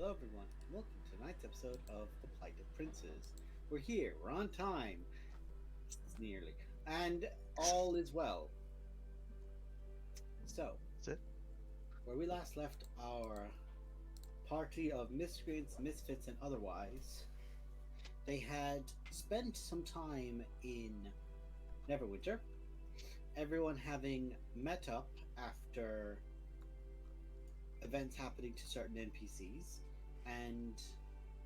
Hello, everyone, and welcome to tonight's episode of The Plight of Princes. We're here, we're on time, it's nearly, and all is well. So, That's it. where we last left our party of miscreants, misfits, and otherwise, they had spent some time in Neverwinter, everyone having met up after events happening to certain NPCs, and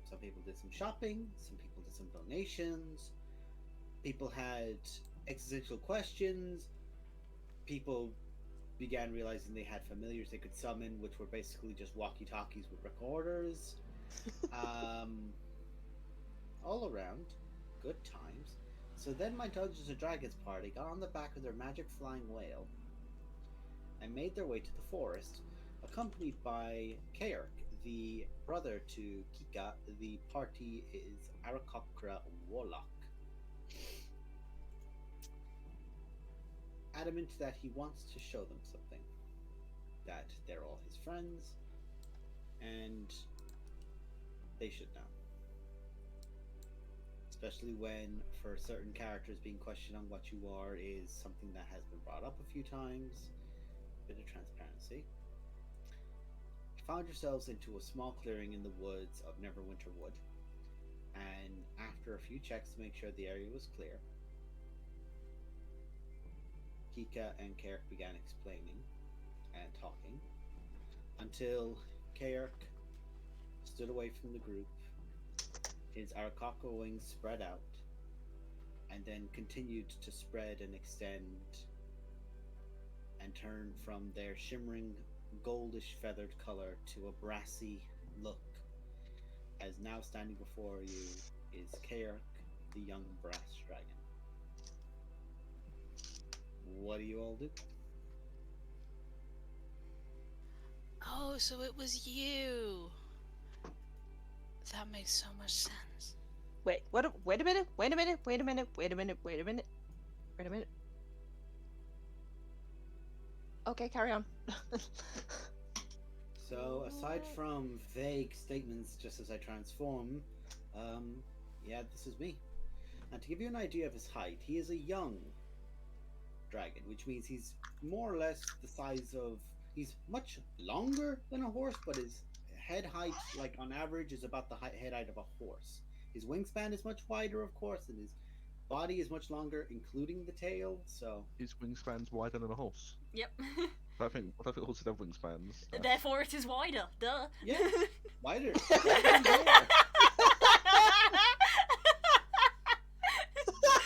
some people did some shopping, some people did some donations, people had existential questions, people began realizing they had familiars they could summon, which were basically just walkie talkies with recorders. um, all around, good times. So then my Dungeons and Dragons party got on the back of their magic flying whale and made their way to the forest, accompanied by Caerrk, the brother to Kika. The party is Arakokra Warlock. Adamant that he wants to show them something, that they're all his friends, and they should know. Especially when, for certain characters, being questioned on what you are is something that has been brought up a few times. Bit of transparency. Found yourselves into a small clearing in the woods of Neverwinter Wood, and after a few checks to make sure the area was clear, Kika and Caerrk began explaining and talking until Caerrk stood away from the group, his Arakaka wings spread out, and then continued to spread and extend and turn from their shimmering goldish feathered color to a brassy look, as now standing before you is Caerrk, the young brass dragon. What do you all do? Oh, so it was you. That makes so much sense. Wait, what? Wait a minute. Wait a minute. Wait a minute. Wait a minute. Wait a minute. Wait a minute. Okay, carry on. So, aside from vague statements just as I transform, yeah, this is me. And to give you an idea of his height, he is a young dragon, which means he's more or less the size of. He's much longer than a horse, but his head height, like on average, is about the head height of a horse. His wingspan is much wider, of course, and his body is much longer, including the tail. So His wingspan's wider than a horse. Yep. I think horses have wingspans. Therefore, it is wider. Duh. yeah, wider. Wider and more.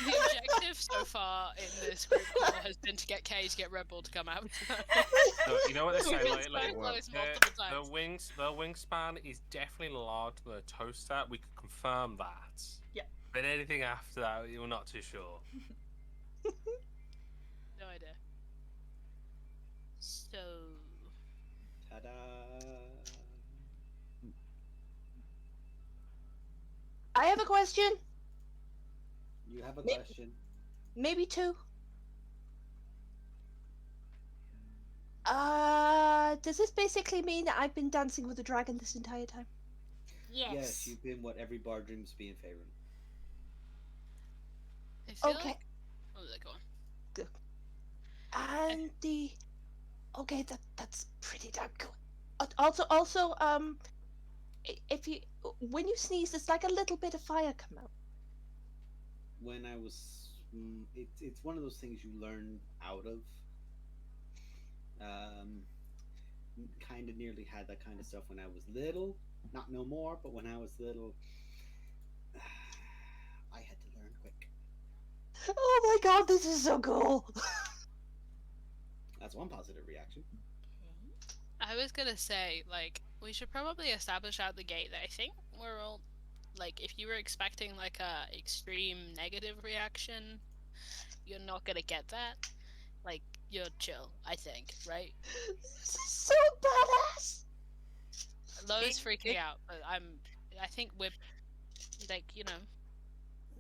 The objective so far in this group call has been to get Kay to get Red Bull to come out. So, you know what they say, We've been like, so close multiple times. the wingspan is definitely larger than a toaster. We can confirm that. Yeah. But anything after that, you're not too sure. No idea. So, Ta-da! I have a question. You have a Maybe- question? Maybe two. Does this basically mean that I've been dancing with a dragon this entire time? Yes, you've been what every bar dreams to be in favor. I feel Okay. like... Oh, go on. And the okay, that's pretty damn cool. Also, if you when you sneeze, it's like a little bit of fire come out. When I was, it's one of those things you learn out of. Kind of nearly had that kind of stuff when I was little. Not no more, but when I was little, I had to learn quick. Oh my god, this is so cool. That's one positive reaction. I was gonna say, like, we should probably establish out the gate that I think we're all, like, if you were expecting, like, a extreme negative reaction, you're not gonna get that. Like, you're chill, I think, right? This is so badass. Lo's freaking out, but I think we're, like, you know...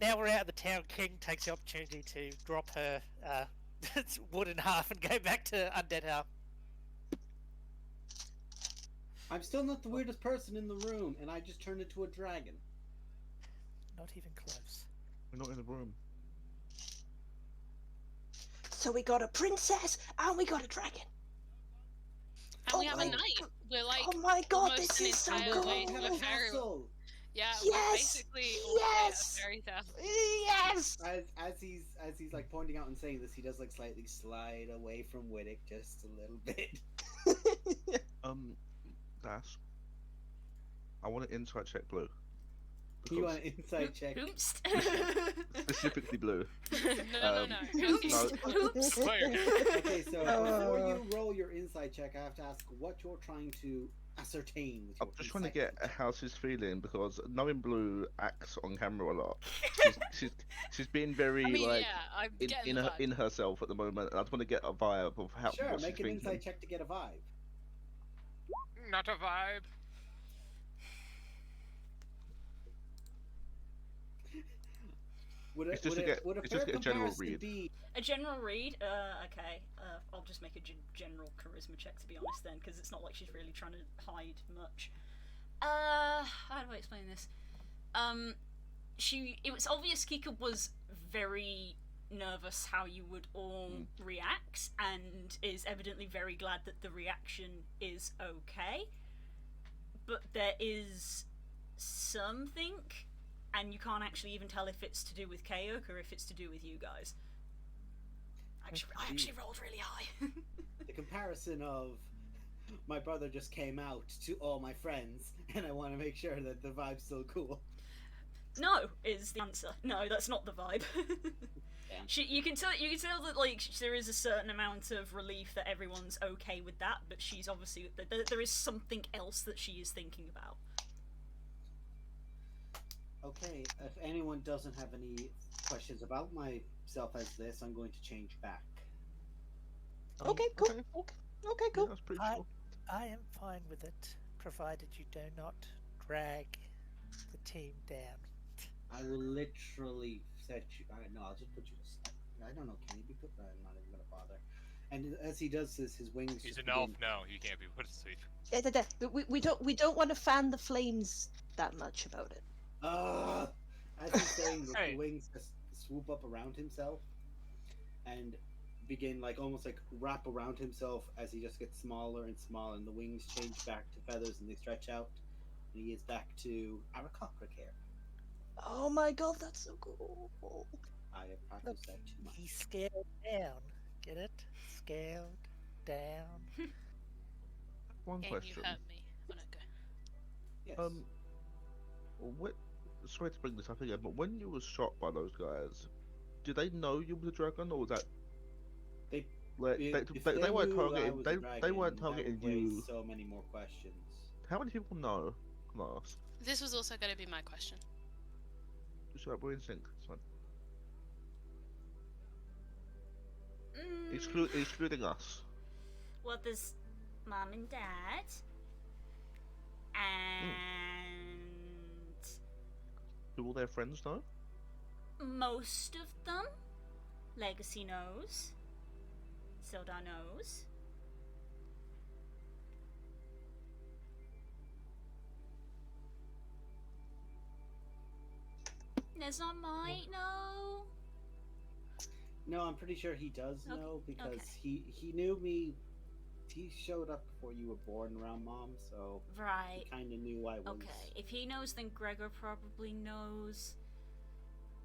Now we're out of the town, King takes the opportunity to drop her wood in half and go back to undead half. I'm still not the weirdest person in the room, and I just turned into a dragon. Not even close. We're not in the room. So we got a princess and we got a dragon. And we have a my knight. God. We're like Oh my god, almost this an is so entire cool! way We to have a a fairy. castle. Yeah, we're Yes! basically Yes! a fairy tale. Yes! As he's like pointing out and saying this, he does like slightly slide away from Wittick just a little bit. Dash. I want an insight check, Blue. You Because want an insight check? Oops. specifically Blue. no. Oops. Oops. Okay, so before Uh. you roll your insight check, I have to ask what you're trying to ascertain with I'm your just trying to insight get check. how she's feeling because knowing Blue acts on camera a lot. She's being very I mean, like yeah, I'm in getting the vibe. in herself at the moment. I just want to get a vibe of how Sure, what make she's an thinking. insight check to get a vibe. Not a vibe. Would It's just to get- would a it's fair just get a general comparison read. be A general read? Okay. I'll just make a general charisma check to be honest then, because it's not like she's really trying to hide much. How do I explain this? It was obvious Kika was very nervous how you would all react, and is evidently very glad that the reaction is okay. But there is something, and you can't actually even tell if it's to do with Caerrk or if it's to do with you guys. I actually rolled really high. the comparison of my brother just came out to all my friends, and I want to make sure that the vibe's still cool. No, is the answer. No, that's not the vibe. Yeah. You can tell that like there is a certain amount of relief that everyone's okay with that, but she's obviously there is something else that she is thinking about. Okay, if anyone doesn't have any questions about myself as this, I'm going to change back. Okay, cool. Okay. Okay, Yeah, cool. that's pretty I- cool. I am fine with it, provided you do not drag the team down. I will literally set you. No, I'll just put you to sleep. I don't know. Can he be put? I'm not even gonna bother. And as he does this, his wings. He's just an elf begin- now. He can't be put to sleep. We don't want to fan the flames that much about it. As he's saying this, Hey. the wings just swoop up around himself and begin like almost like wrap around himself as he just gets smaller and smaller, and the wings change back to feathers and they stretch out, and he is back to Caerrk hair. Oh my god, that's so cool. I have practiced that too much. He's scaled down. Get it? Scaled down. One Game, question. you hurt me. Oh, no, go. Yes. What? Sorry to bring this up again, but when you were shot by those guys, did they know you were the dragon, or was that They- like If they weren't knew I targeting was a they dragon, weren't that would targeting raise you? so many more questions. How many people know? Can I ask? This was also going to be my question. Just like we're in sync. It's fine. Excluding us. Well, there's mom and dad, and Do all their friends know? most of them. Legacy knows. Sildar knows. Nesna might know. No, I'm pretty sure he does Okay, know because okay. he knew me. He showed up before you were born around Mom, so Right. he kind of knew I was. Okay. If he knows, then Gregor probably knows.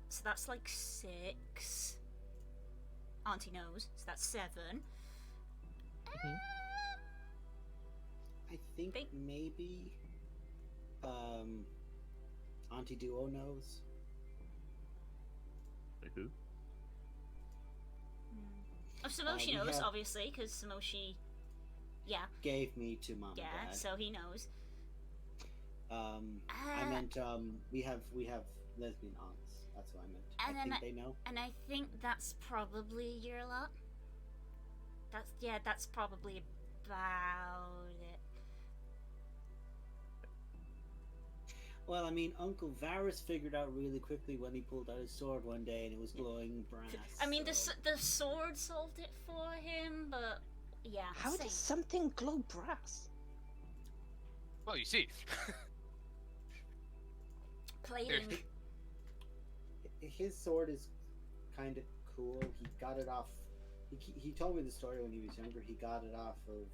So that's like 6. Auntie knows, so that's 7. I think Think- maybe Auntie Duo knows. They do. Oh, Samoshi we knows, have- obviously, because Samoshi. Yeah, Gave me to Mom yeah, and Dad. so he knows. I meant we have lesbian aunts. That's what I meant. And I then think they know. And I think that's probably your lot. That's probably about it. Well, I mean, Uncle Varys figured out really quickly when he pulled out his sword one day and it was glowing brass. I mean, so- the sword solved it for him, but yeah. How same. does something glow brass? Well, you see. Plating. His sword is kind of cool. He got it off. He told me the story when he was younger. He got it off of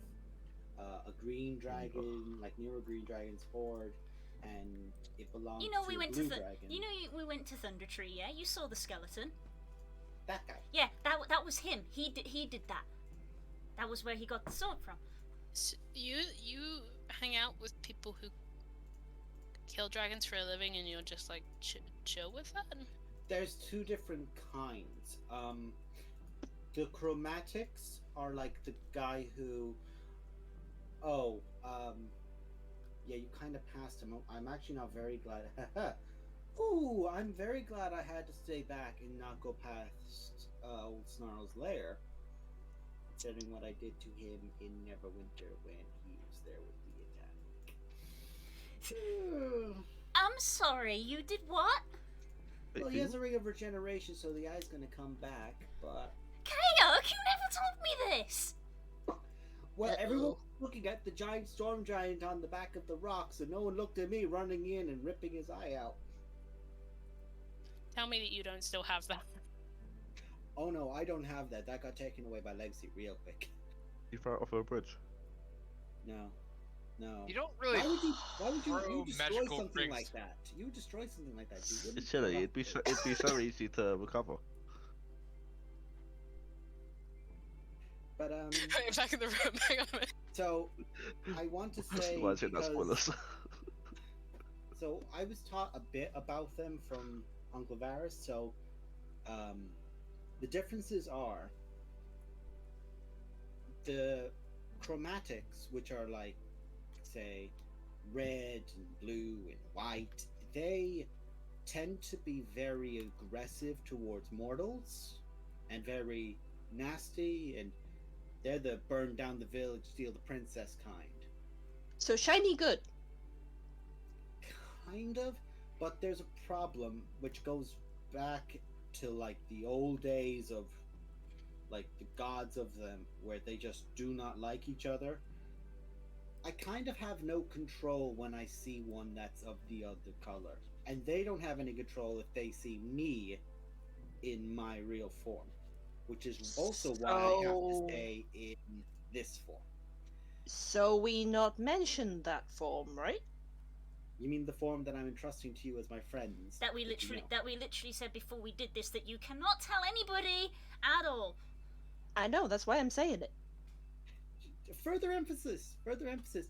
a green dragon, like near a green dragon's hoard, and it belonged You know, to we a went blue to dragon. we went to Thunder Tree. Yeah, you saw the skeleton. That guy. Yeah, that was him. He did that. That was where he got the sword from. So you hang out with people who kill dragons for a living, and you'll just like chill with that? There's two different kinds. The chromatics are like the guy who. Yeah, you kind of passed him. I'm actually not very glad. Ooh, I'm very glad I had to stay back and not go past old Snarl's lair, considering what I did to him in Neverwinter when he was there with the attack. I'm sorry. You did what? Well, he has a ring of regeneration, so the eye's gonna come back, but... Caerrk, you never told me this! Well, everyone was looking at the giant storm giant on the back of the rock, so no one looked at me running in and ripping his eye out. Tell me that you don't still have that. Oh no, I don't have that. That got taken away by Legacy real quick. You throw it off a bridge. No. You don't really. Why would you destroy magical something rings. like that? You would destroy something like that. You wouldn't It's silly. throw It'd be so easy to recover. But Back in the room. Hang on a minute. so I want to say Why is it not because- spoilers? So I was taught a bit about them from Uncle Varus. So the differences are the chromatics, which are like, say, red and blue and white. They tend to be very aggressive towards mortals and very nasty, and they're the burn down the village, steal the princess kind. So shiny good. Kind of, but there's a problem which goes back to like the old days of like the gods of them, where they just do not like each other. I kind of have no control when I see one that's of the other color, and they don't have any control if they see me in my real form, which is also why I have to So- stay in this form. So we not mentioned that form, right? You mean the form that I'm entrusting to you as my friends? That we you literally know. said before we did this that you cannot tell anybody at all. I know, that's why I'm saying it. Further emphasis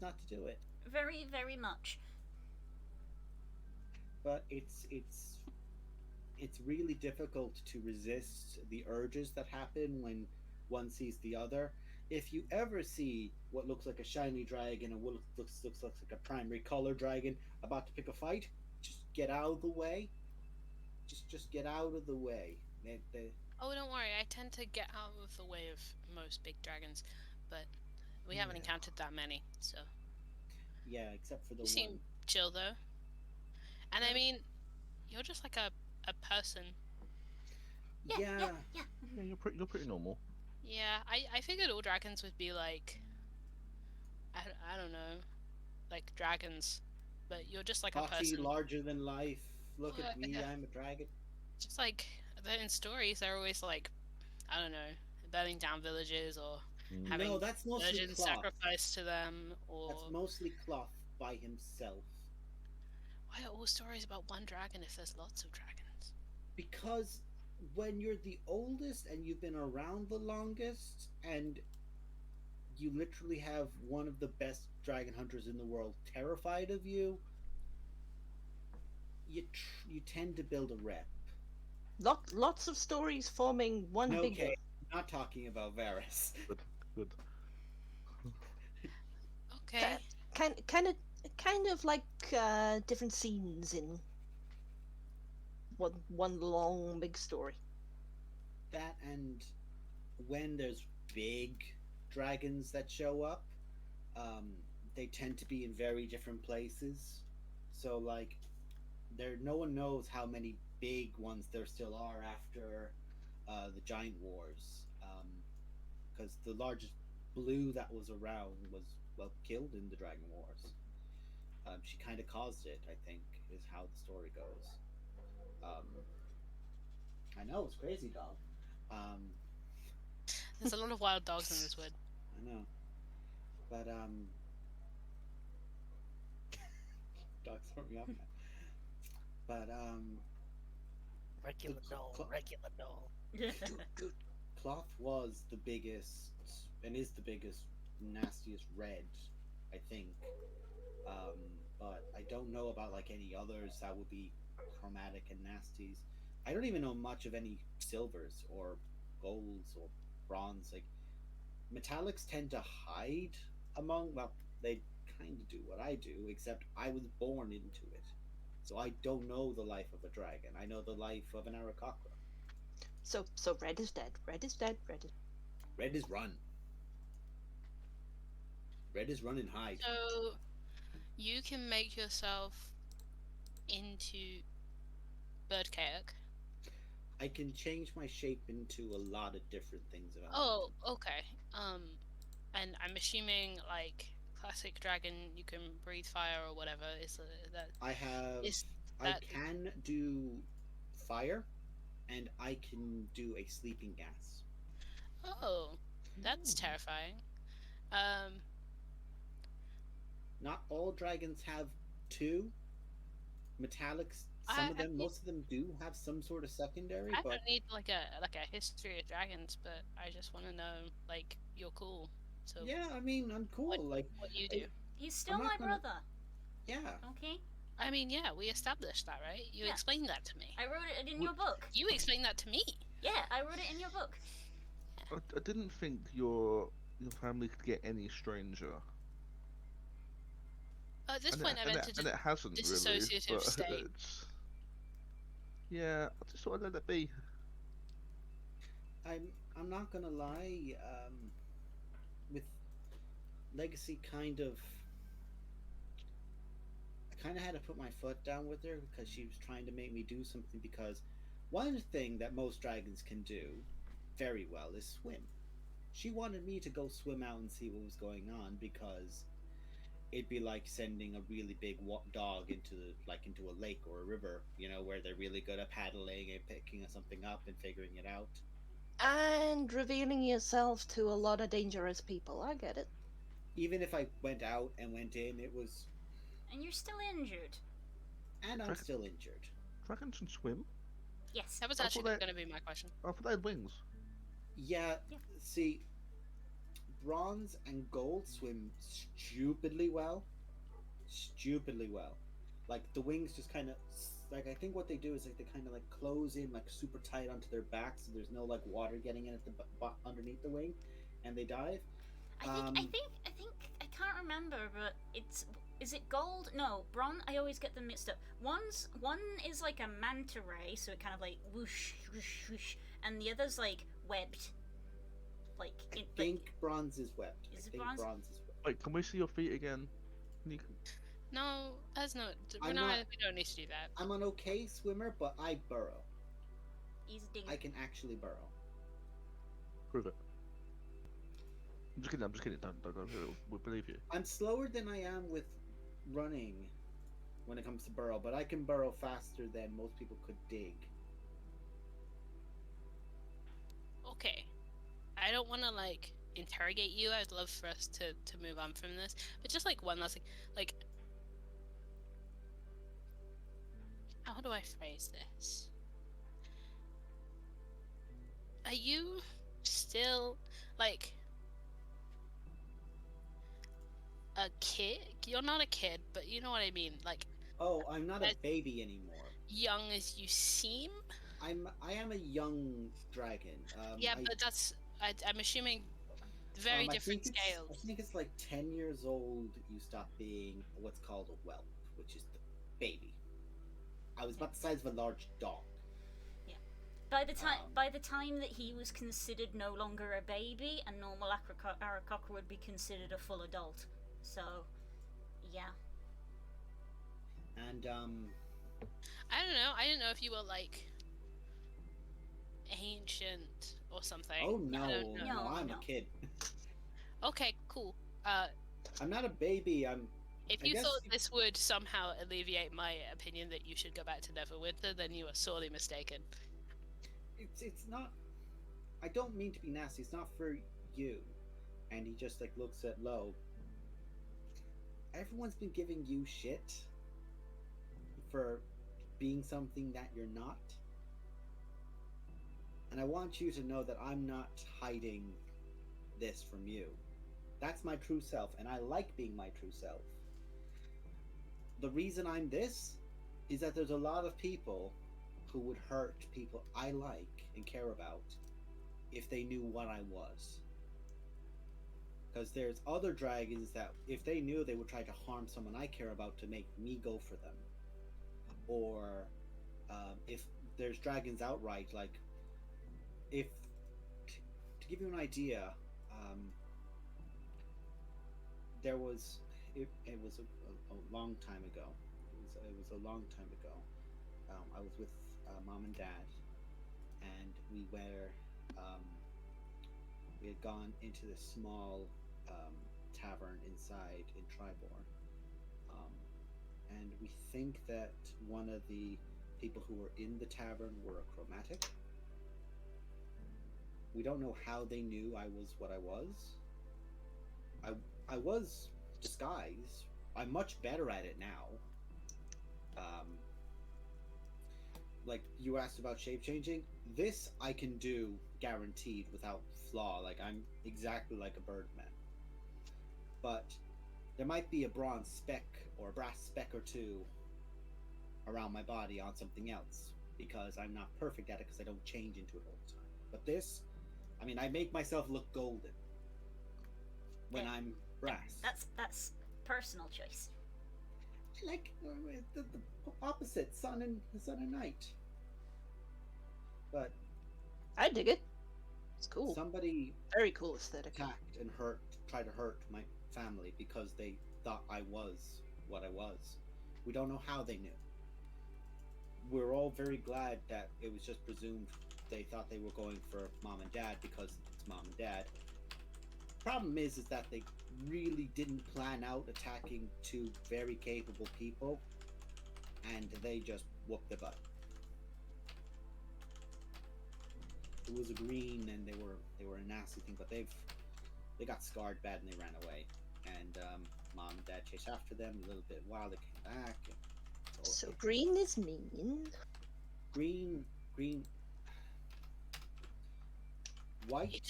not to do it. Very, very much. But it's really difficult to resist the urges that happen when one sees the other. If you ever see what looks like a shiny dragon and what looks like a primary color dragon about to pick a fight, just get out of the way. Just get out of the way. Oh, don't worry. I tend to get out of the way of most big dragons, but we haven't Yeah. encountered that many, so Yeah, except for the you seem one. chill though. And I mean, you're just like a person. Yeah. Yeah, you're pretty normal. Yeah, I figured all dragons would be like, I don't know, like dragons, but you're just like a Cocky, person. larger than life. Look at me, Yeah. I'm a dragon. Just like in stories, they're always like, I don't know, burning down villages or Mm. having No, that's mostly virgins cloth. sacrificed to them, or That's mostly cloth by himself. why are all stories about one dragon if there's lots of dragons? Because when you're the oldest and you've been around the longest, and you literally have one of the best dragon hunters in the world terrified of you, you tend to build a rep. Lots of stories forming one big Okay, one. I'm not talking about Varys. Good. Okay. Kind of like different scenes in one long big story. That, and when there's big dragons that show up, they tend to be in very different places. So like, no one knows how many big ones there still are after the giant wars, because the largest blue that was around was, well, killed in the dragon wars. She kind of caused it, I think, is how the story goes. Um, I know it's crazy, dog. There's a lot of wild dogs in this wood. I know, but dogs throw me off. Now. But Regular The knoll, cl- regular knoll. cloth was the biggest and is the biggest, nastiest red, I think. But I don't know about like any others that would be chromatic and nasties. I don't even know much of any silvers or golds or bronze. Like metallics tend to hide among. Well, they kind of do what I do, except I was born into it, so I don't know the life of a dragon. I know the life of an Arakocra. So red is dead. Red is dead. Red is. Red is run. Red is run and hide. So you can make yourself into bird Caerrk. I can change my shape into a lot of different things if I Oh, want okay. And I'm assuming like classic dragon, you can breathe fire or whatever. Is that to. I have. is I that can do fire, and I can do a sleeping gas. oh, that's terrifying. Um, Not all dragons have two metallics. Some of them, most of them do have some sort of secondary, I but don't need like a history of dragons, but I just want to know like you're cool. So yeah, I mean, I'm cool. Like, what you do? He's still I'm my not gonna- brother. yeah, Okay. I mean, yeah, we established that, right? You Yeah. explained that to me. I wrote it in your book. You explained that to me. Yeah, I wrote it in your book. I didn't think your family could get any stranger. At this And point, it, I and meant it, to and it hasn't really. disassociative But state. it's, yeah, I just sort of let it be. I'm not gonna lie. With Legacy, kind of, I kind of had to put my foot down with her because she was trying to make me do something. Because one thing that most dragons can do very well is swim. She wanted me to go swim out and see what was going on because it'd be like sending a really big dog into a lake or a river, where they're really good at paddling and picking something up and figuring it out. And revealing yourself to a lot of dangerous people. I get it. Even if I went out and went in, it was, And you're still injured. and I'm still injured. Dragons can swim. Yes. That was I thought actually that- going to be my question. I thought they had wings. Yeah, Yeah. see, bronze and gold swim stupidly well. Stupidly well. Like, the wings just kind of, like, I think what they do is, like, they kind of, like, close in, like, super tight onto their back so there's no, like, water getting in at the underneath the wing, and they dive. I think I can't remember, but is it gold? No, bronze. I always get them mixed up. One is like a manta ray, so it kind of like whoosh whoosh whoosh, and the other's like webbed. Like I think bronze is webbed. Is I it think bronze? bronze is webbed. Wait, can we see your feet again? Can you, No, that's not. I'm No, not- we don't need to do that. I'm an okay swimmer, but I burrow. he's a ding. I can actually burrow. prove it. I'm just kidding. Don't. We believe you. I'm slower than I am with running when it comes to burrow, but I can burrow faster than most people could dig. Okay. I don't want to like interrogate you. I'd love for us to move on from this. But just like one last thing, like, how do I phrase this? Are you still like a kid? You're not a kid, but you know what I mean. Like Oh, I'm not a But- baby anymore. young as you seem. I am a young dragon. Yeah, but that's I'm assuming very I different think I scales. think it's like 10 years old you stop being what's called a whelp, which is the baby. I was about the size of a large dog. By the Um, time that he was considered no longer a baby, a normal Arakocra would be considered a full adult. So, yeah. And I don't know. I didn't know if you were like ancient or something. oh I no, don't know. no, I'm no. a kid. Okay, cool. I'm not a baby. I'm If I you guess thought you- this would somehow alleviate my opinion that you should go back to Neverwinter, then you are sorely mistaken. it's not. I don't mean to be nasty. It's not for you. And he just like looks at Lo. Everyone's been giving you shit for being something that you're not. And I want you to know that I'm not hiding this from you. That's my true self, and I like being my true self. The reason I'm this is that there's a lot of people who would hurt people I like and care about if they knew what I was. Because there's other dragons that, if they knew, they would try to harm someone I care about to make me go for them. Or if there's dragons outright, like, if, to give you an idea, there was, it was a long time ago. It was a long time ago. I was with mom and dad, and we had gone into this small tavern inside in Tribor, and we think that one of the people who were in the tavern were a chromatic. We don't know how they knew I was what I was. I was disguised. I'm much better at it now. Like you asked about shape changing, this I can do guaranteed without flaw. Like I'm exactly like a birdman. But there might be a bronze speck or a brass speck or two around my body on something else because I'm not perfect at it because I don't change into it all the time. But this, I mean, I make myself look golden when I'm brass. That's personal choice. Like the opposite, sun and night. But I dig it. It's cool. somebody Very cool aesthetic. attacked and tried to hurt my family because they thought I was what I was. We don't know how they knew. We're all very glad that it was just presumed they thought they were going for mom and dad because it's mom and dad. Problem is that they really didn't plan out attacking two very capable people, and they just whooped their butt. It was a green, and they were a nasty thing, but they got scarred bad and they ran away. And mom and dad chased after them a little bit while they came back. And So green is mean. green, white. It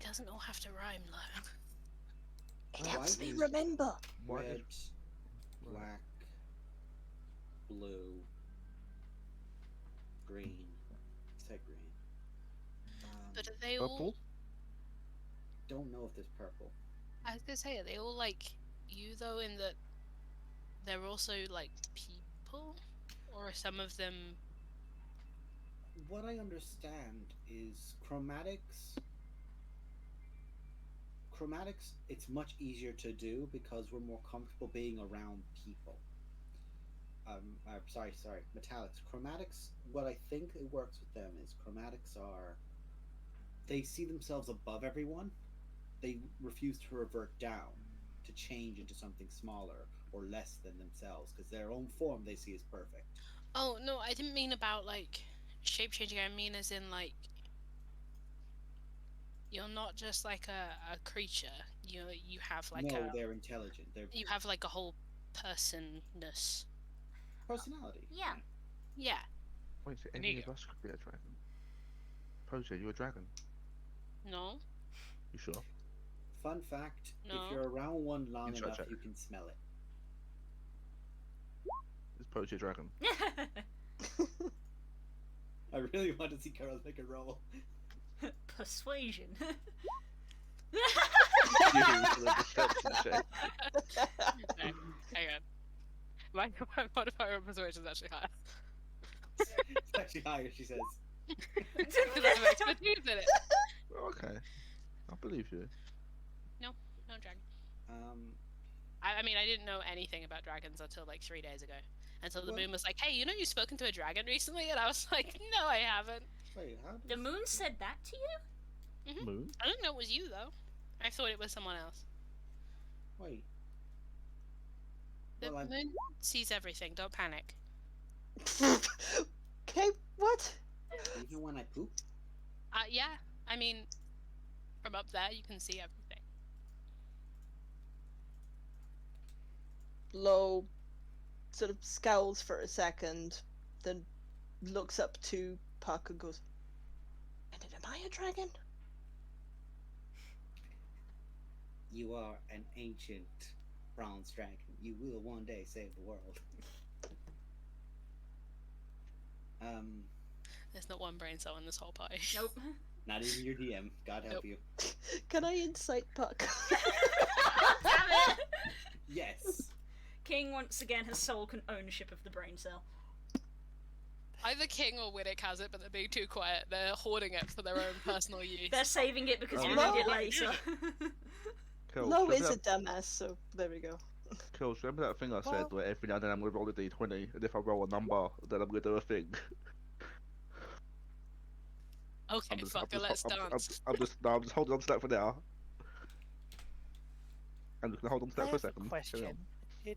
doesn't all have to rhyme, though. It helps White me is- remember. Why Red, is- black, blue, green. Say green. But are they all? Purple? Don't know if there's purple. I was gonna say, are they all like you though? In that they're also like people, or are some of them? What I understand is chromatics, it's much easier to do because we're more comfortable being around people. Sorry, metallics. Chromatics, what I think it works with them is chromatics they see themselves above everyone. They refuse to revert down, to change into something smaller or less than themselves, because their own form they see as perfect. Oh no, I didn't mean about like shape changing. I mean as in like you're not just like a creature. You have like No, they're intelligent. They're you have like a whole personness. personality. Yeah. Yeah. Wait, so An any ego. of us could be a dragon? Posey, you a dragon? No. You sure? Fun fact: No. if you're around one long Inside enough, check. you can smell it. Is Posey a dragon? I really want to see Carol make a roll. Persuasion. You for the deception check. No, hang on. My modifier on persuasion is actually higher. It's actually higher, she says. Because I have expertise in it. Oh, okay. I believe you. No dragon. Um, I mean, I didn't know anything about dragons until like 3 days ago. Until the Well- moon was like, "Hey, you've spoken to a dragon recently?" And I was like, "No, I haven't." wait, how does... The moon said that to you? Moon? I didn't know it was you though. I thought it was someone else. Wait. The Well, I'm- moon sees everything. Don't panic. Okay, what? Even when I poop? Yeah. I mean, from up there you can see everything. Lo sort of scowls for a second, then looks up to Puck and goes, "And am I a dragon?" You are an ancient bronze dragon. You will one day save the world. There's not one brain cell in this whole party. Nope. Not even your DM. God help Nope. you. Can I insight Puck? Damn it! Yes. King once again has sole ownership of the brain cell. Either King or Widdick has it, but they're being too quiet. They're hoarding it for their own personal use. They're saving it because Oh, you no. need it later. Cool. Lo so is a that- dumbass, so there we go. Cool. So remember that thing I said Well- where every now and then I'm gonna roll a d20, and if I roll a number, then I'm gonna do a thing. Okay, fucker, let's dance. I'm just holding on to that for now. I'm just gonna hold on to I that for a have a second. question. It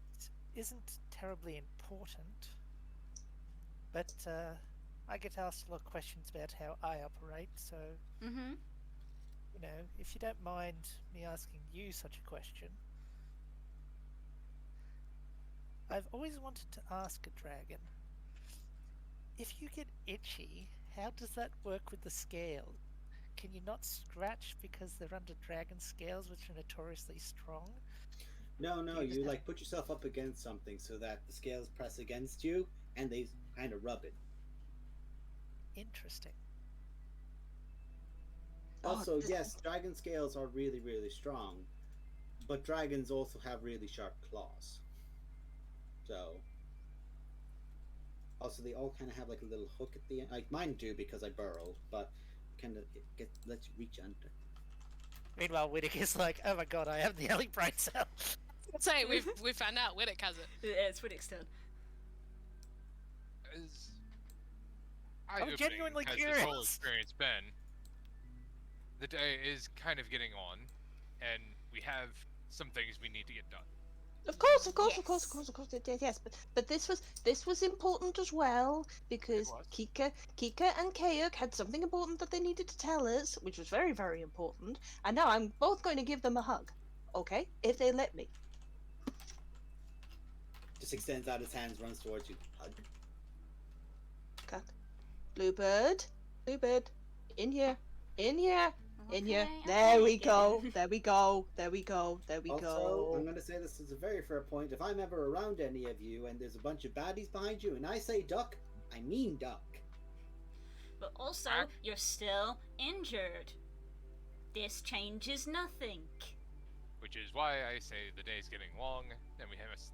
isn't terribly important, but I get asked a lot of questions about how I operate, so, Mm-hmm. you know, if you don't mind me asking you such a question. I've always wanted to ask a dragon, if you get itchy, how does that work with the scales? Can you not scratch because they're under dragon scales, which are notoriously strong? No, no, You just you have- like put yourself up against something so that the scales press against you and they kind of rub it. Interesting. Also, Oh, this- yes, dragon scales are really, really strong, but dragons also have really sharp claws. So, also they all kind of have like a little hook at the end. Like mine do because I burrowed, but kind of it lets you reach under. Meanwhile, Widdick is like, oh my god, I have the early brain cell. Say we found out Widdick has it. Yeah, it's Riddick's turn. As I'm eye-opening genuinely has this whole curious. experience been, the day is kind of getting on, and we have some things we need to get done. Of course, yes. But this was important as well because was. Kika and Caerrk had something important that they needed to tell us, which was very, very important. And now I'm both going to give them a hug, okay? If they let me. Just extends out his hands, runs towards you. Hug. Okay. Bluebird, in here. In here. Okay, There we okay. go. There we go. There we go. There we Also, I'm go. going to say this is a very fair point. If I'm ever around any of you and there's a bunch of baddies behind you and I say duck, I mean duck. But also, you're still injured. This changes nothing. Which is why I say the day's getting long, and we must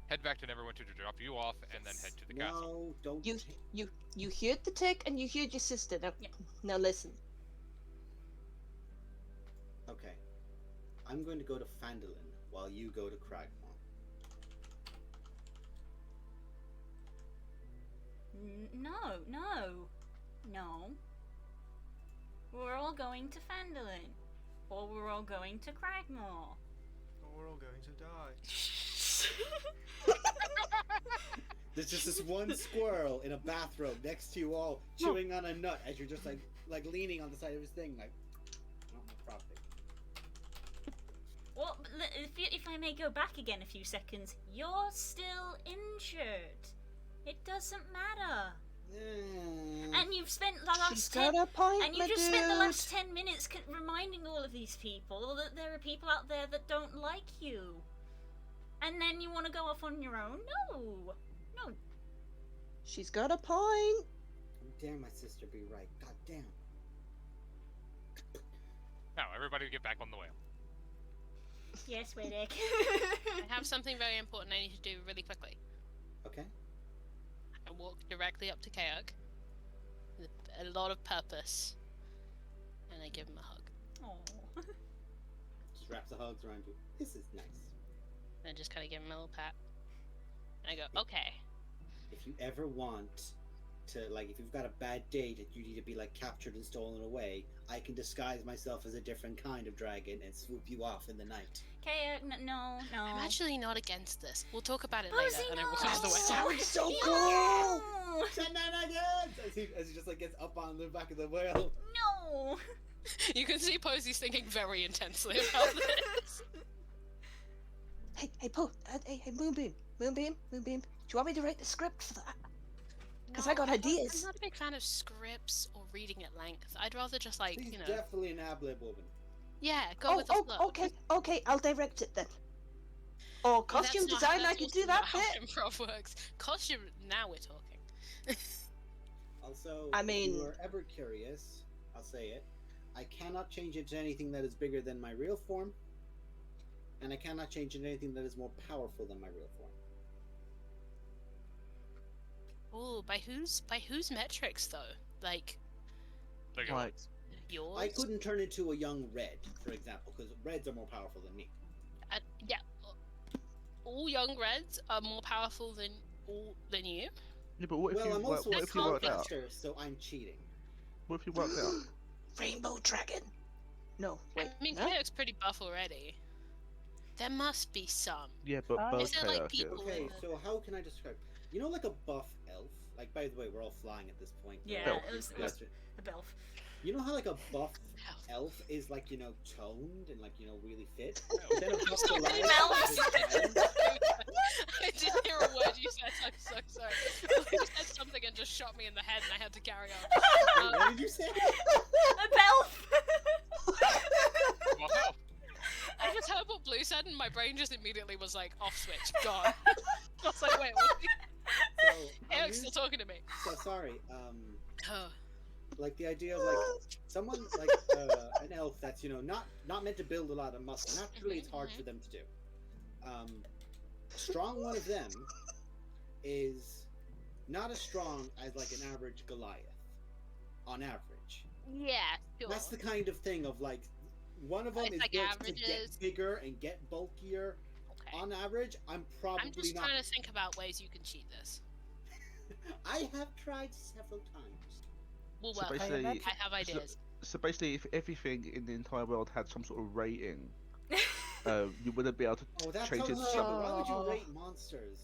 head back to Neverwinter to drop you off, and then head to the castle. No, don't. You heard the tick and you heard your sister. Now, Yeah. now listen. Okay. I'm going to go to Phandalin while you go to Cragmore. No. We're all going to Phandalin. Or we're all going to Cragmore. Or we're all going to die. There's just this one squirrel in a bathrobe next to you all, chewing on a nut as you're just like leaning on the side of his thing, like. I don't know properly. Well, if I may go back again a few seconds, you're still injured. It doesn't matter. And you've spent the She's last 10 got a point, and my you've just spent the dude. last 10 minutes reminding all of these people that there are people out there that don't like you. And then you want to go off on your own? No. She's got a point. How dare my sister be right? God damn. Now, everybody get back on the whale. Yes, Riddick. I have something very important I need to do really quickly. Okay. I walk directly up to Caerrk with a lot of purpose, and I give him a hug. Aw. Just wraps the hugs around you. This is nice. And I just kind of give him a little pat. And I go, okay. If you ever want to like if you've got a bad day that you need to be like captured and stolen away, I can disguise myself as a different kind of dragon and swoop you off in the night. Caerrk, no. I'm actually not against this. We'll talk about it Posey, later. And no! everyone's the way. Sounds so No! cool! Shenanigans! As he just like gets up on the back of the whale. No! You can see Posey's thinking very intensely about this. Hey, Moonbeam. Do you want me to write the script for that? 'Cause I got ideas. I'm not a big fan of scripts or reading at length. I'd rather just like, She's you know. definitely an ablib woman. Yeah, go with the flow. Okay, I'll direct it then. Or But that's costume not- design, I that's could also do not that how bit. improv works. Costume, now we're talking. Also, I if mean- you are ever curious, I'll say it. I cannot change into anything that is bigger than my real form, and I cannot change into anything that is more powerful than my real form. Oh, by whose metrics though? Like Like, Like, yours? I couldn't turn into a young red, for example, because reds are more powerful than me. Yeah. All young reds are more powerful than you. yeah, but what if Well, you I'm what also if you a worked out? spellcaster, so I'm cheating. What if you worked out? Rainbow dragon. No, wait. I mean, huh? Caerrk's pretty buff already. There must be some. Yeah, but Oh, both is there, like, Caerrk is. people- Okay, so how can I describe? You know, like a buff elf. Like, by the way, we're all flying at this point. Yeah, Belf. it was Master- the belf. You know how like a buff elf is like toned and like really fit. Then a buff Stop Goliath being Belf. is round. I didn't hear a word you said. I'm so sorry. You said something and just shot me in the head, and I had to carry on. Wait, what did you say? A belf! well, hell, I just heard what Blue said, and my brain just immediately was like, off switch, gone. I was like, wait, what? So, I'm Eric's still talking to me. so sorry. Oh. Like the idea of like someone like an elf that's not meant to build a lot of muscle. Naturally, it's hard for them to do. Strong one of them is not as strong as like an average Goliath, on average. Yeah, sure. That's the kind of thing of like one of them It's is like built to averages. get bigger and get bulkier. Okay. On average, I'm probably I'm just not. trying to think about ways you can cheat this. I have tried several times. Well, So well, basically, I have ideas. so basically, if everything in the entire world had some sort of rating, you wouldn't be able to Oh, that's change how it. why would you rate monsters?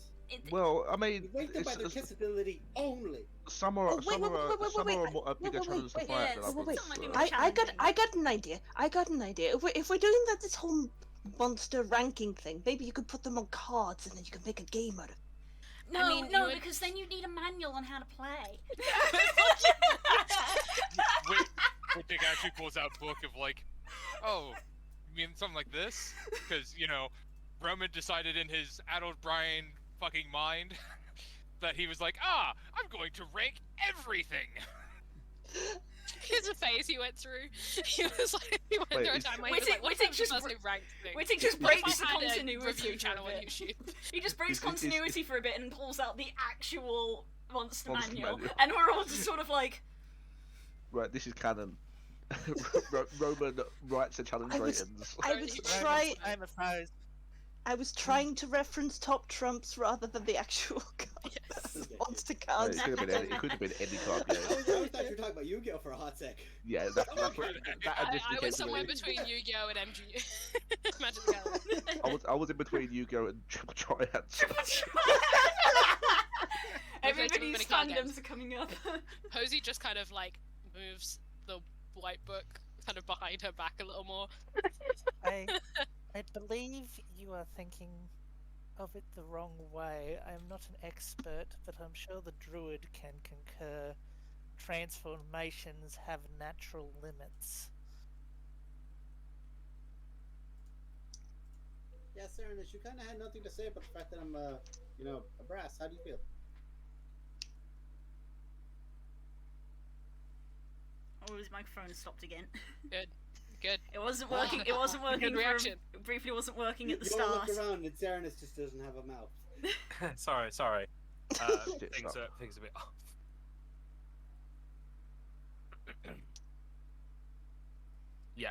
Well, I mean, You rate them by their it's, kissability only. some are Oh, wait, some wait, are wait, wait, some wait, are wait, more, bigger wait, challenges to wait, fight yeah, than it's- others. wait, Some might be so- more I challenging. got an idea. If we're doing this whole monster ranking thing, maybe you could put them on cards and then you could make a game out of it. No, mean, no, you would- because then you need a manual on how to play. Dick actually pulls out a book of like, oh, you mean something like this? Because Roman decided in his adult Brian fucking mind that he was like, I'm going to rank everything. Here's a phase he went through. He was like, he went Wait, through a is- time where Wait, he was like, wait, what's wait, the just most br- ranked thing? Wait, it just What if breaks the I had a continuity review for channel a on bit. YouTube. He just breaks Is- is- continuity for a bit and pulls out the actual monster Monster manual, manual. and we're all just sort of like, Right, this is canon. Roman writes the challenge I was- ratings. I was Romans, trying. I'm opposed. I was trying to reference top trumps rather than the actual cards. Yes. monster It cards. could have been any. It could have been any card game. I thought you were talking about Yu-Gi-Oh for a hot sec. Yeah, that's what, that I initially came was to somewhere me. between Yu-Gi-Oh and MG. Magic the Gathering. I was in between Yu-Gi-Oh and Triple Triads. everybody's many card fandoms games. are coming up. Posey just kind of like moves the white book kind of behind her back a little more. I believe you are thinking of it the wrong way. I am not an expert, but I'm sure the druid can concur. Transformations have natural limits. Yeah, Serenus, you kind of had nothing to say about the fact that I'm, a brass. How do you feel? Oh, his microphone stopped again. Good. It wasn't working. It wasn't working. Good reaction. It briefly wasn't working at the You all start. look around and Serenus just doesn't have a mouth. sorry. Shit, Things stop. are a bit off. Yeah,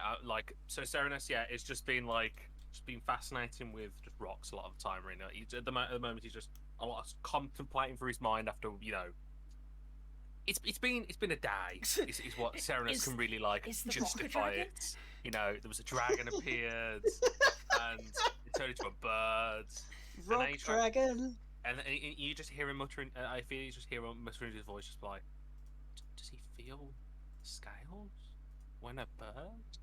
so Serenus, it's just been fascinating with just rocks a lot of the time. Right now, at the moment, he's just a lot of contemplating through his mind after it's been a day. Is what Serenus Is- can really like is the rock a justify dragon? it. You know, there was a dragon appeared, and it turned into a bird. Rock you try- dragon. And you just hear him muttering. I feel you just hear him muttering his voice, just like, does he feel scales when a bird?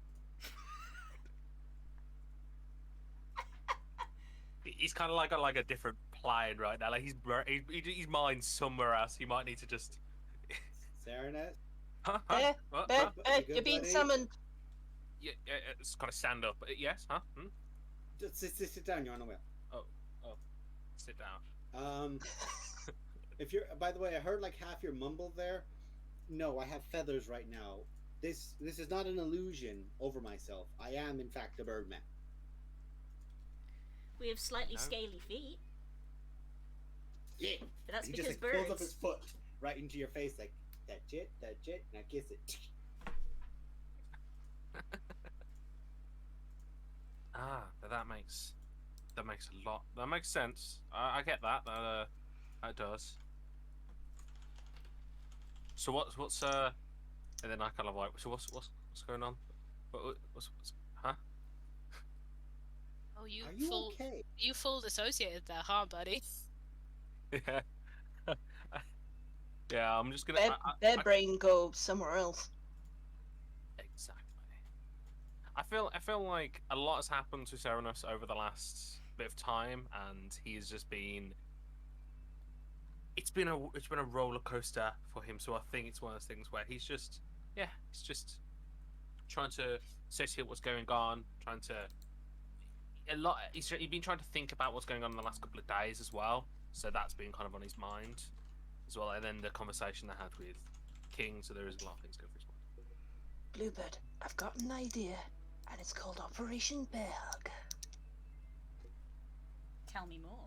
He's kind of like got like a different plane right now. Like his mind's somewhere else. He might need to just. Serenet? Huh? Eh, What? eh, Huh? eh, You good, you're being buddy? summoned. Yeah, it's got to stand up. Yes, huh? Just sit down, you're on the wheel. Sit down. If you're, by the way, I heard like half your mumble there. No, I have feathers right now. This is not an illusion over myself. I am in fact a birdman. We have slightly No. scaly feet, Yeah. but that's He because just like, pulls up his birds. foot right into your face like that's it, now kiss it. That makes a lot. That makes sense. I get that. That does. So what's and then I kind of like, so what's going on? What's huh? Oh, Are you okay? you full dissociated there, huh, buddy? Yeah. Yeah, I'm just gonna. Their brain go somewhere else. Exactly. I feel like a lot has happened to Serenus over the last bit of time, and he has just been. It's been a roller coaster for him. So I think it's one of those things where he's just trying to assess what's going on, trying to. He's been trying to think about what's going on in the last couple of days as well. So that's been kind of on his mind as well. And then the conversation I had with King. So there is a lot of things going through his mind. Bluebird, I've got an idea, and it's called Operation Bear Hug. Tell me more.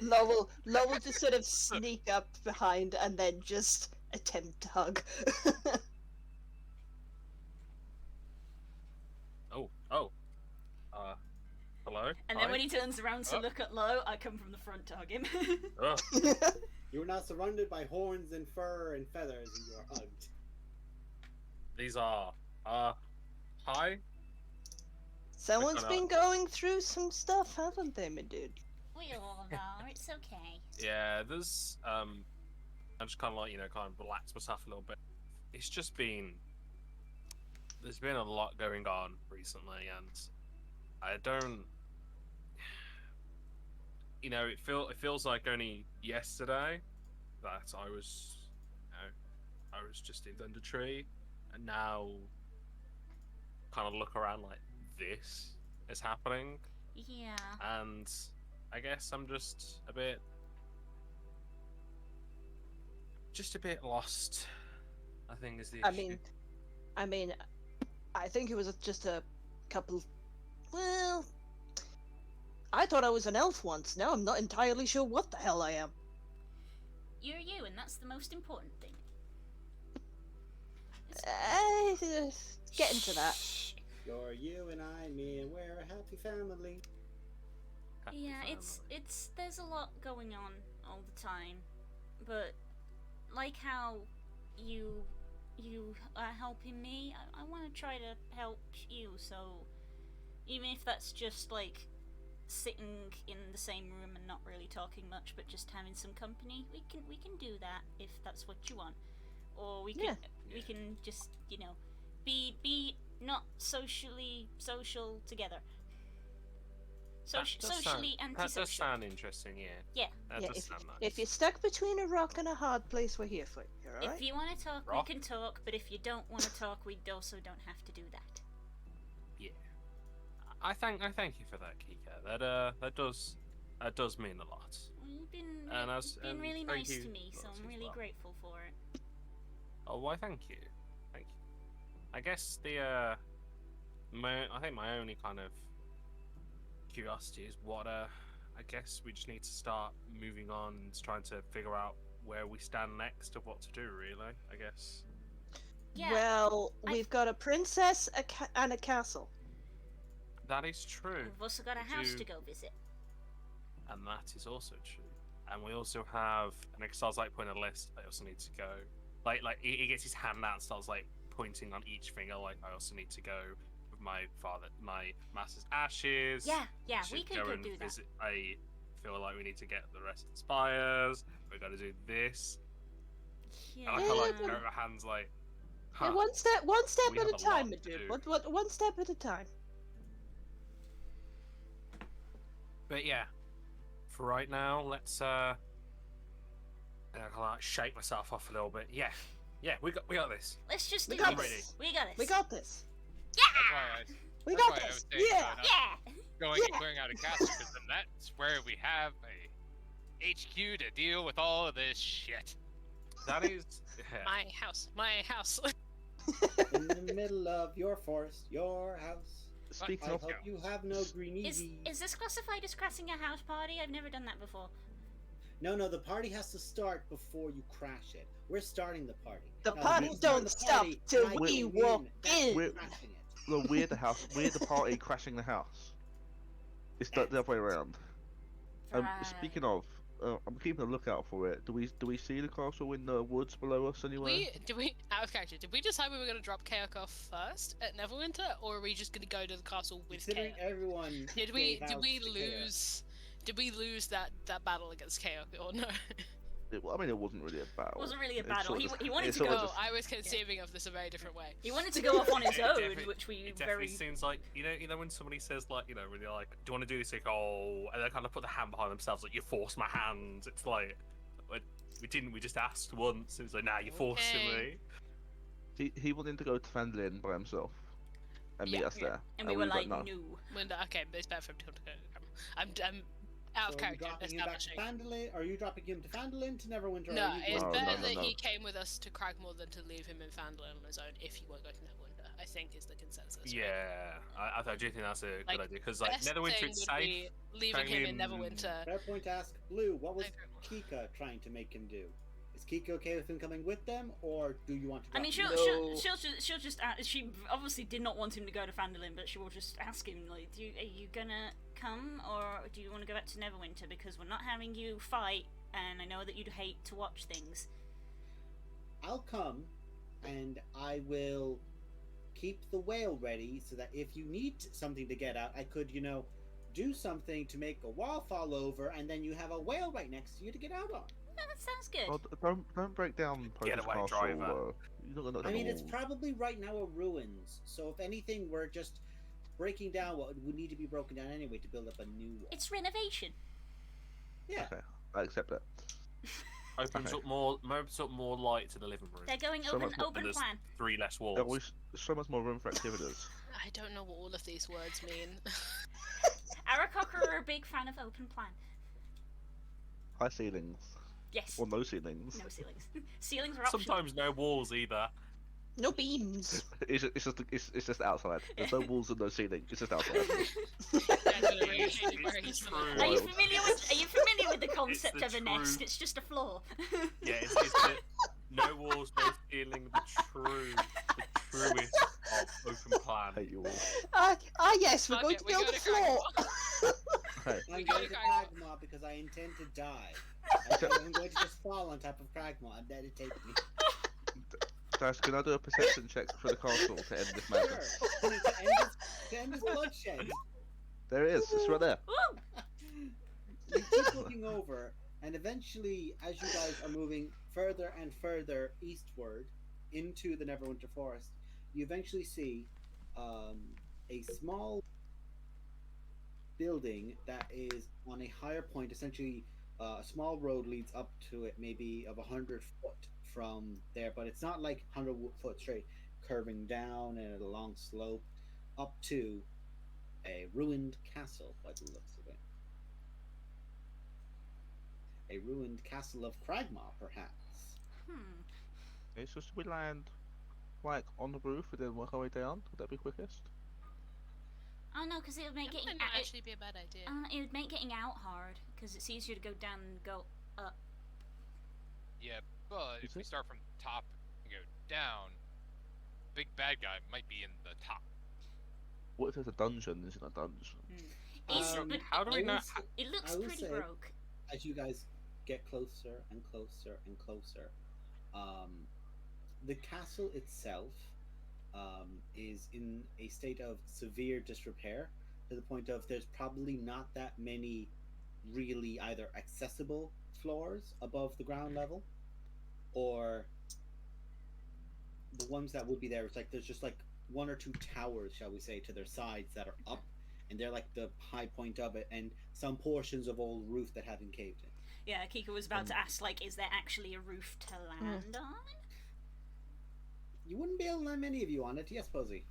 Lowell just sort of sneak up behind and then just attempt to hug. Hello. And then Hi? when he turns around to Oh. look at Lo, I come from the front to hug him. Oh. You are now surrounded by horns and fur and feathers, and you are hugged. These are hi. Someone's Kinda- been going through some stuff, haven't they, my dude? We all are. It's okay. Yeah, there's I'm just kind of like kind of relax myself a little bit. It's just there's been a lot going on recently, and I don't. It feels like only yesterday that I was just in Thunder Tree, and now kind of look around like this is happening, Yeah. and I guess I'm just a bit lost. I think is the issue. I mean, I think it was just a couple. Well, I thought I was an elf once. Now I'm not entirely sure what the hell I am. You're you, and that's the most important thing. Get into that. Shh. You're you and I, me, and we're a happy family. Happy Yeah, family. it's there's a lot going on all the time, but like how you are helping me, I want to try to help you. So even if that's just like sitting in the same room and not really talking much, but just having some company, we can do that if that's what you want, or we can Yeah. just be not social together. Socially That does antisocial. sound interesting, yeah. Yeah. That Yeah, does sound nice. If you're stuck between a rock and a hard place, we're here for you. You're If alright? you want to talk, Rock. we can talk. But if you don't want to talk, we also don't have to do that. I thank you for that, Kika. That does mean a lot. Well, you've been And really thank nice you to me, so lots I'm as really well. grateful for it. Oh, why? Thank you. I guess I think my only kind of curiosity is what I guess we just need to start moving on and trying to figure out where we stand next of what to do. Really, I guess. Yeah. Well, I- we've got a princess and a castle. That is true, We've also got a Would house you- to go visit. and that is also true. and we also have, and it starts like putting a list. I also need to go. Like he gets his hand out and starts like pointing on each finger. Like I also need to go with my master's ashes. Yeah, Should we could go go and do that. visit. I feel like we need to get the rest of the spires. We're gonna do this. Yeah. And I kind of like throw my hands like. Yeah, Huh. one step We at have a a lot time, to dude. do. One step at a time. But yeah, for right now, let's I kind of like shake myself off a little bit. Yeah, we got this. Let's just We do got this. this. We got this. We got this. Yeah. We That's got why I this. was saying Yeah. Yeah. going and clearing out a castle, because then that's where we have a HQ to deal with all of this shit. That is. My house. My house. In the middle of your forest, your house. Speaking I of, hope you have no greenies. Is this classified as crashing a house party? I've never done that before. No, the party has to start before you crash it. We're starting the party. The Now, party you start don't the stop party, till and I we come walk that's in. We're- crashing it. no, we're the house. We're the party crashing the house. It's the other way around. Right. Speaking of, I'm keeping a lookout for it. Do we see the castle in the woods below us anywhere? Did we out of character? Did we decide we were going to drop Caerrk off first at Neverwinter, or are we just going to go to the castle with Considering Caerrk? everyone Did we gave out to Caerrk. lose that battle against Caerrk or no? I mean, it wasn't really a battle. It wasn't really a It's battle. sort He, of he wanted it's to sort go. of Oh, just- I was conceiving of this a very different way. He wanted to go off on his It own, definitely- which we It very. definitely seems like you know when somebody says like really like, do you want to do this? Like and they kind of put the hand behind themselves like you forced my hand. It's like we didn't. We just asked once. It was like nah, you're forcing Okay. me. He wanted to go to Fandolin by himself and meet Yeah, us there. And we were like, no. no. Okay, but it's better for him to come to Caerrk. I'm out of So are you character dropping him back to establishing. Fandolin? Are you dropping him to Fandolin to Neverwinter? or No, are you it's No, going- better no, that no. he came with us to Cragmore than to leave him in Fandolin on his own if he won't go to Neverwinter. I think is the consensus. right? Yeah, I do think that's a Like, good idea because like Best Neverwinter thing it's would safe. be leaving him in Neverwinter. Fair point to ask. Blue, what was I agree. Kika trying to make him do? Is Kika okay with him coming with them, or do you want to? I mean, drop she'll him? she'll just she obviously did not want him to go to Fandolin, but she will just ask him like, are you gonna come or do you want to go back to Neverwinter because we're not having you fight, and I know that you'd hate to watch things. I'll come, and I will keep the whale ready so that if you need something to get out, I could, do something to make a wall fall over, and then you have a whale right next to you to get out on. Yeah, that sounds good. Oh, don't break down Poker's Getaway castle. driver. You're not gonna I mean, it's all- probably right now a ruins, so if anything, we're just breaking down what would need to be broken down anyway to build up a new wall. It's renovation. Yeah. Okay, I accept that. Opens Okay. up more light to the living room. They're going So open much more- open there's plan. 3 less walls. There was so much more room for activities. I don't know what all of these words mean. Aracocker are a big fan of open plan. High ceilings. Yes. Or no ceilings. No ceilings. Ceilings are optional. Sometimes no walls either. No beams. It's just outside. There's no walls and no ceiling. It's just outside. Genuinely, It's very true. similar. Are you Wild. familiar with the concept the of a nest? truth. It's just a floor. Yeah, it's the no walls, no ceiling. The truest of open plan. I hate you all. Yes, we're Fuck going it, to we build go a to floor. Hey, I'm We go going to to Cragmore. Cragmore because I intend to die. I'm going to just fall on top of Cragmore and then it takes me. guys, can I do a perception check for the castle to end this Sure. madness? To end this bloodshed. There it is. It's right there. Woo! You keep looking over, and eventually, as you guys are moving further and further eastward into the Neverwinter Forest, you eventually see a small building that is on a higher point. Essentially, a small road leads up to it, maybe of 100 foot from there, but it's not like 100 foot straight, curving down and a long slope up to a ruined castle by the looks of it. A ruined castle of Cragmaw, perhaps. It's just we land like on the roof and then work our way down. Would that be quickest? Oh no, because it would make That getting might not out. actually be a bad idea. It would make getting out hard because it's easier to go down and go up. Yeah, but Is if we it? start from top and go down, big bad guy might be in the top. What if there's a dungeon? Isn't a dungeon? It's, Um, but How do we I know? will say- it looks I will pretty say- broke. As you guys get closer and closer and closer. The castle itself is in a state of severe disrepair to the point of there's probably not that many really either accessible floors above the ground level, or the ones that would be there. It's like there's just like one or two towers, shall we say, to their sides that are up, and they're like the high point of it, and some portions of old roof that haven't caved in. Yeah, Kika was about to ask, like, is there actually a roof to land on? You wouldn't be able to land many of you on it, yes, Posey.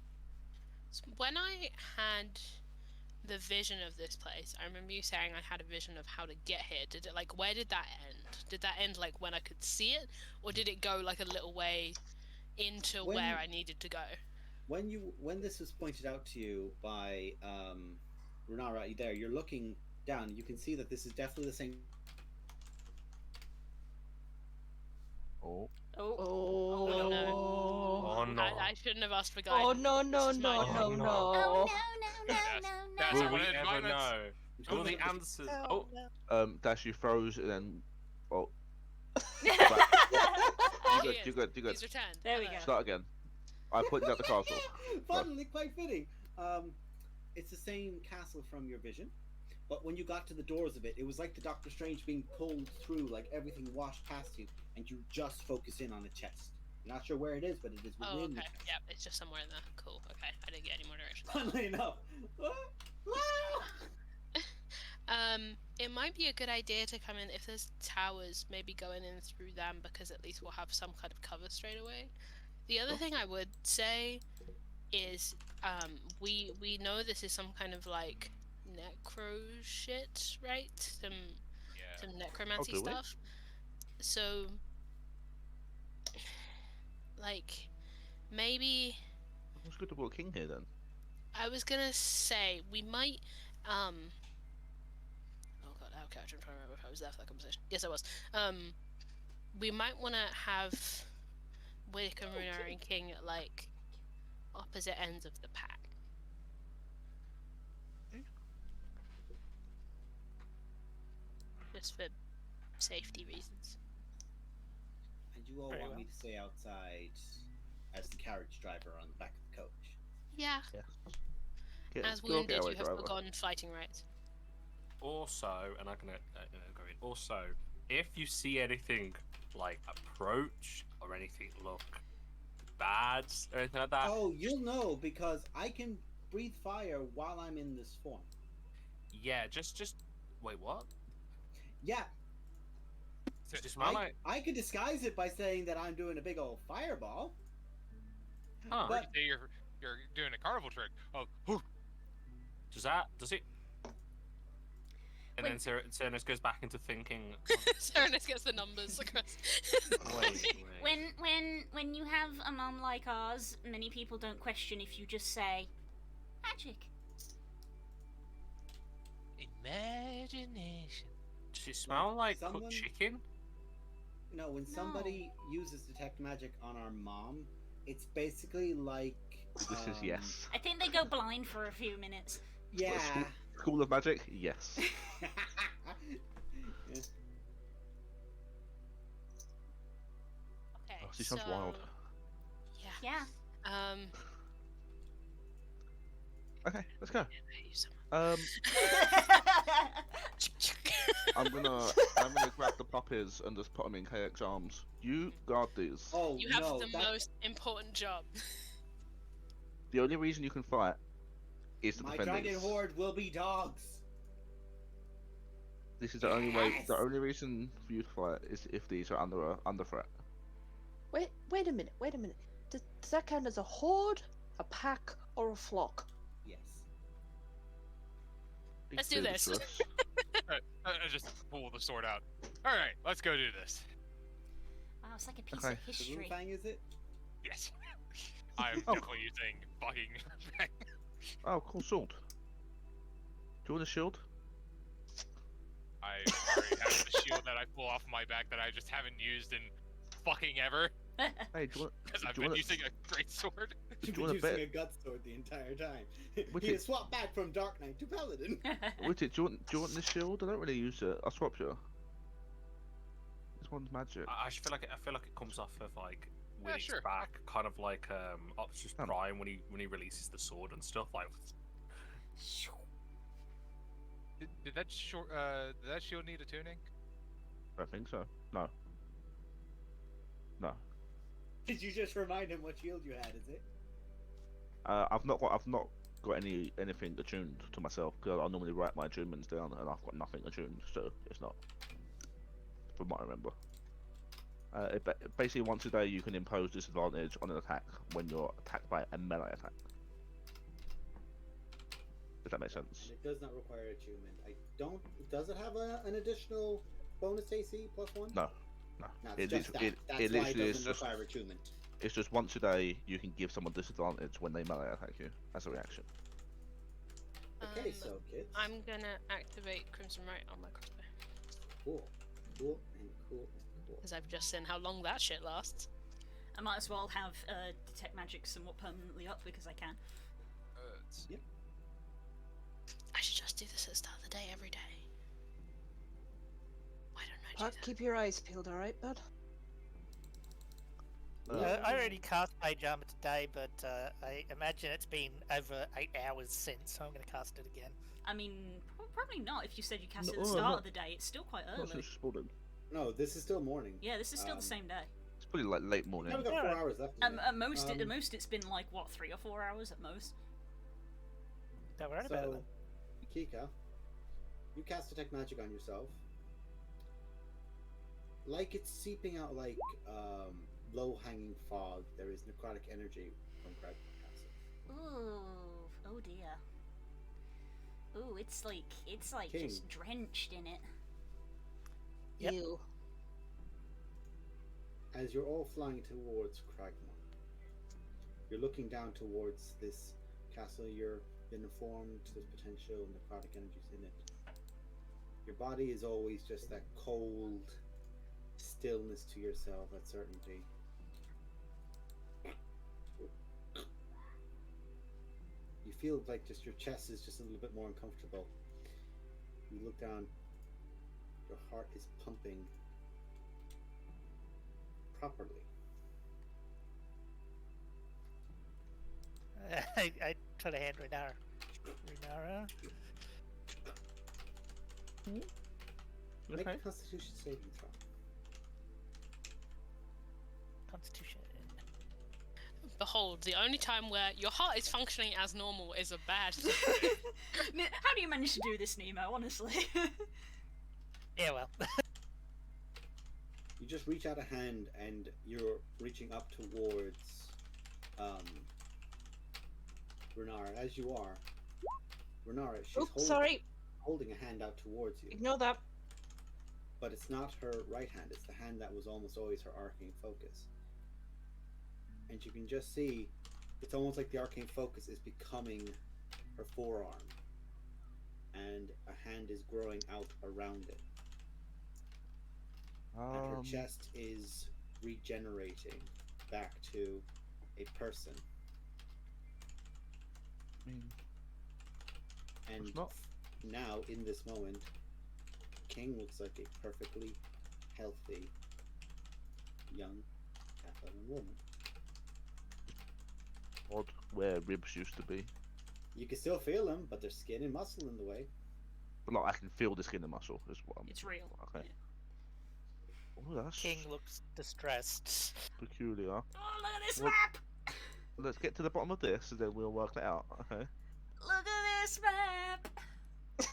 So when I had the vision of this place, I remember you saying I had a vision of how to get here. Did it, like, where did that end? Did that end, like, when I could see it? Or did it go, like, a little way into where I needed to go? When this was pointed out to you by Runara there, you're looking down, you can see that this is definitely the same. Oh. Oh, no. Oh no. I shouldn't have asked for guidance. Oh no no This is no my no own- no! Oh, no. That's Will one we of the ever moments. know? All the answers. Oh, no. Dash, you froze and then. Oh, He is. you good. He's returned. There we Hello. go. Start again. I pointed at the castle. Finally, quite fitting. It's the same castle from your vision, but when you got to the doors of it, it was like the Doctor Strange being pulled through, like everything washed past you, and you just focus in on the chest. You're not sure where it is, but it is within Oh, the okay. chest. Yeah, it's just somewhere in there. Cool. Okay, I didn't get any more directions. Funnily enough. It might be a good idea to come in if there's towers, maybe going in through them, because at least we'll have some kind of cover straight away. The other thing I would say is, we know this is some kind of like necro shit, right? Some necromancy do we? stuff. So, like, maybe It's good to put a king here then. I was gonna say we might oh god, okay, I'm trying to remember if I was there for that conversation. Yes, I was. We might want to have Wickham, Runar, and King at like opposite ends of the pack. Just for safety reasons. And you all Very want well. me to stay outside as the carriage driver on the back of the coach? Yeah. Get, As go wounded, get away, you have driver. forgotten fighting rights. also, and I'm gonna go in. Also, if you see anything like approach or anything look bad or anything like that, Oh, you'll know because I can breathe fire while I'm in this form. yeah, just wait, what? Yeah, Does it smell like? I could disguise it by saying that I'm doing a big old fireball. Huh? but- Say you're doing a carnival trick. Oh, whew. Does it? And Wait. then Cernus goes back into thinking. Serenus gets the numbers across. Wait. When you have a mom like ours, many people don't question if you just say magic. Imagination. Does it smell like someone- cooked chicken? No, when somebody uses detect magic on our mom, it's basically like. This is yes. I think they go blind for a few minutes. Yeah. School of Magic? Yes. Yeah. Okay, Oh, she sounds wild. Yeah. Yeah. Okay, let's go. Use I'm gonna grab the puppies and just put them in Caerrk's arms. You guard these. Oh You have no, the that- most important job. The only reason you can fight is to my defend dragon these. horde will be dogs. This is the only way. Yes! The only reason for you to fight is if these are under threat. Wait a minute. Does that count as a horde, a pack, or a flock? Yes. Let's do this. I just pull the sword out. All right, let's go do this. Wow, it's like a piece Okay. of The history. Fang is it? Yes. I'm Oh. definitely using fucking. Oh, cool sword. Do you want a shield? I already have the shield that I pull off my back that I just haven't used in fucking ever Hey, do you want? because I've Do you been wanna- using a great sword. You've Do you been want a using bet? a gut sword the entire time. Which he is- has swapped back from Dark Knight to Paladin. Wait, do you want this shield? I don't really use it. I'll swap you. one's magic? I feel like it comes off of like Yeah, Willie's sure. back, kind of like Optimus Oh. Prime when he releases the sword and stuff. Like, Did that shield need a tuning? I don't think so. No. No. Did you just remind him what shield you had? Is it? I've not got anything attuned to myself because I normally write my attunements down and I've got nothing attuned, so it's not. From what I remember. Basically, once a day you can impose disadvantage on an attack when you're attacked by a melee attack. If that makes sense. And it does not require attunement. I don't. Does it have an additional bonus AC +1? No. No, It it's just lit- that. it That's why it literally is doesn't just- require attunement. It's just once a day you can give someone disadvantage when they melee attack you as a reaction. Okay, so kids. I'm gonna activate Crimson Right on my crossbow Cool, and cool. because I've just seen how long that shit lasts. I might as well have detect magic somewhat permanently up because I can. Yep. I should just do this at the start of the day every day. Why don't I do But that? keep your eyes peeled, alright, bud? I already cast Mage Armor today, but I imagine it's been over 8 hours since, so I'm going to cast it again. I mean, probably not. If you said you cast it at No, the start no. of the day, it's still quite Not early. since spawning. No, this is still morning. Yeah, this is still the Um, same day. It's probably like late morning. We've got 4 Yeah. hours left. in it. At most, Um, at most, it's been like what 3 or 4 hours at most. Don't worry about it. So, Then. Kika, you cast detect magic on yourself. Like it's seeping out like low-hanging fog. There is necrotic energy from Caerrk Castle. Ooh, oh dear. Ooh, it's like King. just drenched in it. Yep. Ew. As you're all flying towards Cragmore, you're looking down towards this castle. You've been informed there's potential necrotic energies in it. Your body is always just that cold stillness to yourself, that certainty. You feel like just your chest is just a little bit more uncomfortable. You look down, your heart is pumping properly. I try to hand Renara. Renara? You Make okay? a Constitution saving throw. Constitution. Behold, the only time where your heart is functioning as normal is a bad thing. How do you manage to do this, Nemo? Honestly. Yeah, well. You just reach out a hand and you're reaching up towards Renara. As you are, Renara, she's Oops, sorry. holding a hand out towards you. Ignore that. But it's not her right hand, it's the hand that was almost always her arcane focus. And you can just see, it's almost like the arcane focus is becoming her forearm. And a hand is growing out around it. And her chest is regenerating back to a person. I mean, And it's not. now, in this moment, King looks like a perfectly healthy young half-elven woman. Odd where ribs used to be. You can still feel them, but there's skin and muscle in the way. But like I can feel the skin and muscle is what I'm. It's real. Okay. Yeah. Oh, that's King looks distressed. peculiar. Oh, look at this Well- map! Let's get to the bottom of this and then we'll work it out. Okay. Look at this map!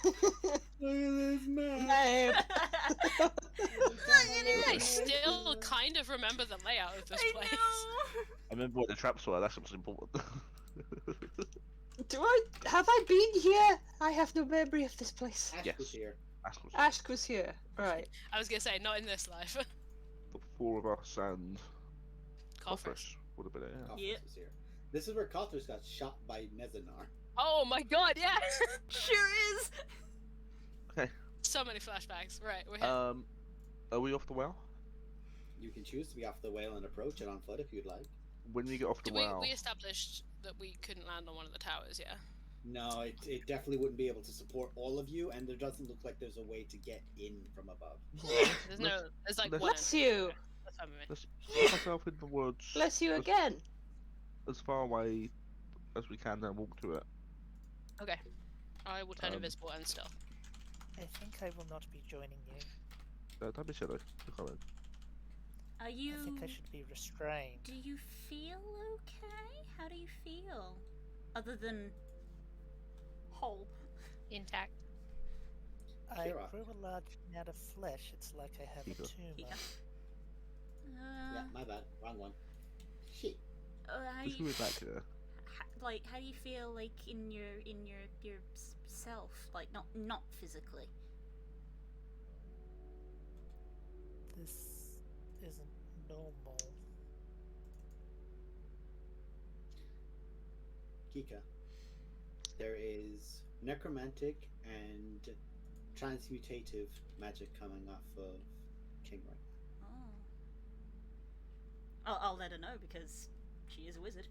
Look at this man! Name. Look at I it! still kind of remember the layout of this I place. know! I remember what the traps were. That's what's important. Have I been here? I have no memory of this place. Ash Yes. was here. That's what's Ash was here. Right. I was gonna say, not in this life. the 4 of us and Coffers. would have been it. Yeah. Cothras Yep. was here. This is where Cothras got shot by Mezanar. Oh my god, yeah! Sure is! So many flashbacks. Right, we're here. Are we off the well? You can choose to be off the whale and approach it on foot if you'd like. When you get off the Did we well, established that we couldn't land on one of the towers, yeah? No, it definitely wouldn't be able to support all of you, and there doesn't look like there's a way to get in from above. There's no. There's like let's- one. Bless you. That's what I mean. Let's put myself in the woods Bless you as, again. as far away as we can and walk to it. Okay. I will turn Um, invisible and stealth. I think I will not be joining you. Don't be silly. You're coming. Are you? I think I should be restrained. Do you feel okay? How do you feel? Other than whole. Intact. I Caerrk. grew a large amount of flesh. It's like I have a Kika. tumor. Yeah, my bad. Wrong one. Shit. How Just you, move it back here. like, how do you feel like in your self, like not physically? This isn't normal. Kika. There is necromantic and transmutative magic coming off of King right now. Oh. I'll let her know because she is a wizard.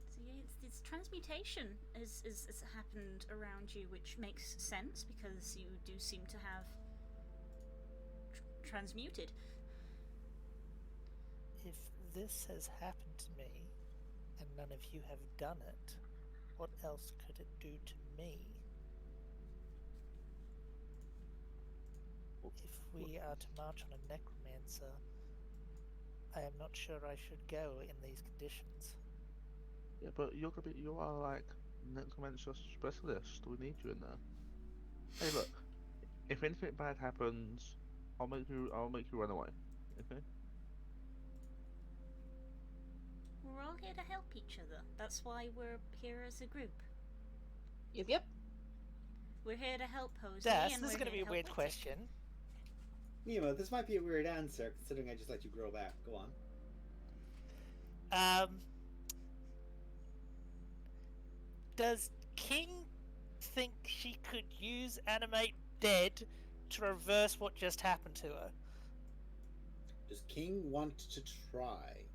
So yeah, it's transmutation has happened around you, which makes sense because you do seem to have transmuted. If this has happened to me, and none of you have done it, what else could it do to me? If we are to march on a necromancer, I am not sure I should go in these conditions. Yeah, but you are like necromancer specialist. We need you in there. Hey, look. If anything bad happens, I'll make you run away. Okay? We're all here to help each other. That's why we're here as a group. Yep. We're here to help Posey. Das, and this is we're going to be here a to weird help Witty. question. Nemo, this might be a weird answer considering I just let you grow back. Go on. Does King think she could use Animate Dead to reverse what just happened to her? Does King want to try?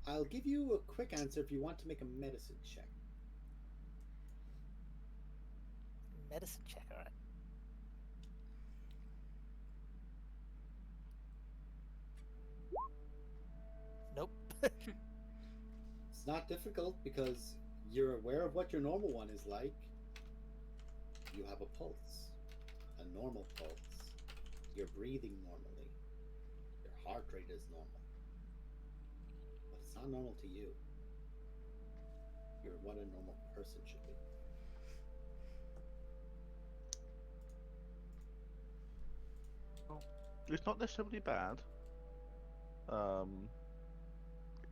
I'll give you a quick answer if you want to make a medicine check. Medicine check, alright. Nope. It's not difficult because you're aware of what your normal one is like. You have a pulse, a normal pulse. You're breathing normally. Your heart rate is normal. But it's not normal to you. You're what a normal person should be. It's not necessarily bad.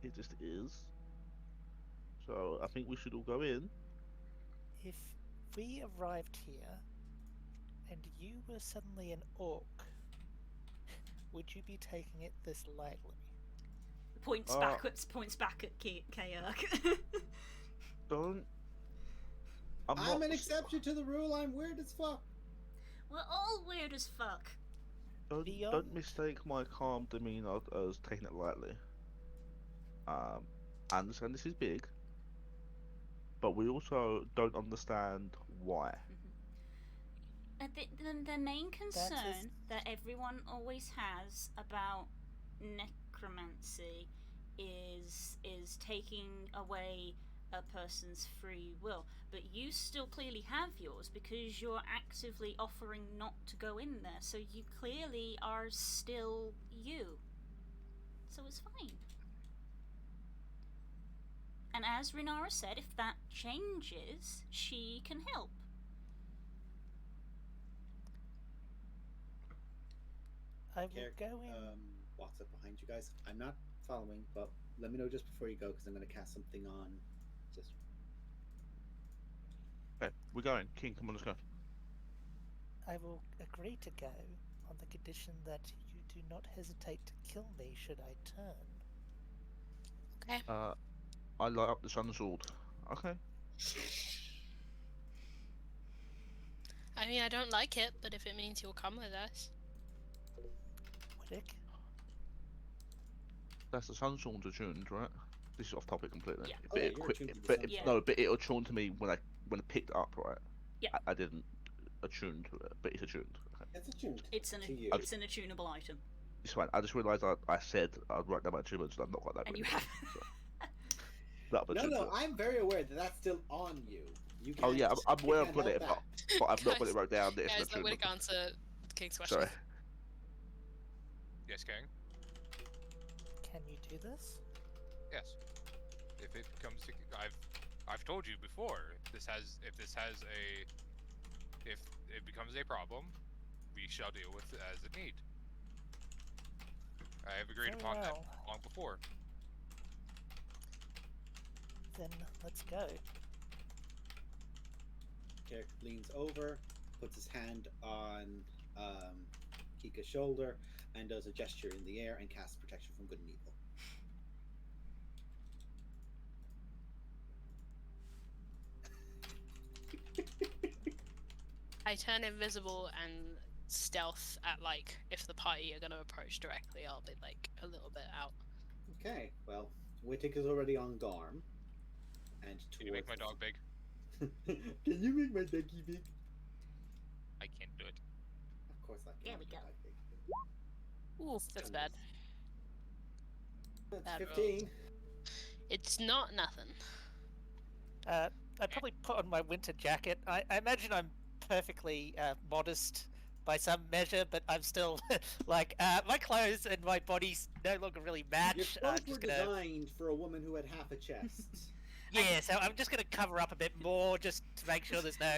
It just is. So I think we should all go in. If we arrived here and you were suddenly an orc, would you be taking it this lightly? Points backwards, points back at Caerrk. Don't. I'm not an exception to the rule. I'm weird as fuck. We're all weird as fuck. Don't mistake my calm demeanor as taking it lightly. I understand this is big, but we also don't understand why. The main concern that everyone always has about necromancy is taking away a person's free will, but you still clearly have yours because you're actively offering not to go in there, so you clearly are still you. So it's fine. And as Renara said, if that changes, she can help. I will Caerrk, go in. walks up behind you guys. I'm not following, but let me know just before you go because I'm going to cast something on. Just Okay, we're going. King, come on, let's go. I will agree to go on the condition that you do not hesitate to kill me should I turn. Okay. I light up the sun sword. Okay. I mean, I don't like it, but if it means you'll come with us. Wittick? That's the Sunstorm's attuned, right? This is off topic completely. Yeah. Oh, yeah, you're attuned to the but Sunstorm. no, but it'll attune to me when I picked it up, right? Yeah. I didn't attune to it, but it's attuned. Okay. It's attuned It's an to you. it's an attunable item, It's fine. I just realised I said I'd write down my achievements, and I've not got that. and you many, have. so. That No, attuned to no, it. I'm very aware that that's still on you. You Oh can't, yeah, I'm you aware can't I've got help it, that. but I've not got Guys- it wrote down. That it's an Guys, let attunement. Whittaker answer King's question. Sorry. Yes, King. Can you do this? Yes. If it comes to, I've told you before. If it becomes a problem, we shall deal with it as a need. I have agreed Very upon that well. long before. Then let's go. Caerrk leans over, puts his hand on Kika's shoulder, and does a gesture in the air and casts protection from good and evil. I turn invisible and stealth at like if the party are gonna approach directly, I'll be like a little bit out. Okay, well, Whittaker's already on Garm. And Can you make my towards dog big? Can you make my doggy big? I can't do it. Of course I can. There we make go. my dog big. Ooh, that's bad. That's Bad roll. 15. It's not nothing. I'd probably put on my winter jacket. I imagine I'm perfectly modest by some measure, but I'm still like my clothes and my body's no longer really Your match. I'm clothes were just gonna designed for a woman who had half a chest. yeah, so I'm just gonna cover up a bit more just to make sure there's no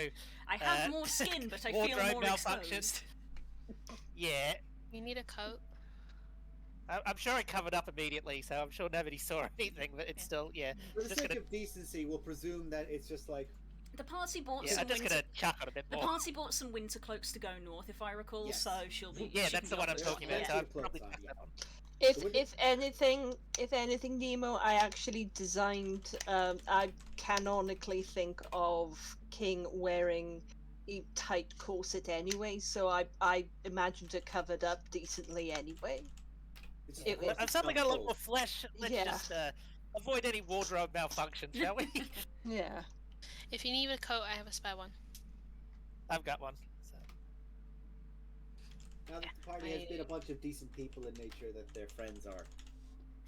I have more skin, but I feel wardrobe more malfunction. exposed. yeah. You need a coat. I'm sure I covered up immediately, so I'm sure nobody saw anything. But it's still yeah. For the Just sake gonna of decency, we'll presume that it's just like, The party bought yeah. some I'm just winter. gonna chuck on a bit The more. party bought some winter cloaks to go north, if I recall. Yes. So she'll be. Yeah, she that's can the go one I'm with talking it. about. So Yeah. I'll probably Clothes on, chuck yeah. that on. So If anything, Nemo, I actually designed. I canonically think of King wearing a tight corset anyway, so I imagined it covered up decently anyway. it's It- of course I've it's suddenly not got a lot cold. more flesh. Let's Yeah. just avoid any wardrobe malfunction, shall we? Yeah. If you need a coat, I have a spare one. I've got one. So. Now that the party has been a bunch of decent people and made sure that their friends are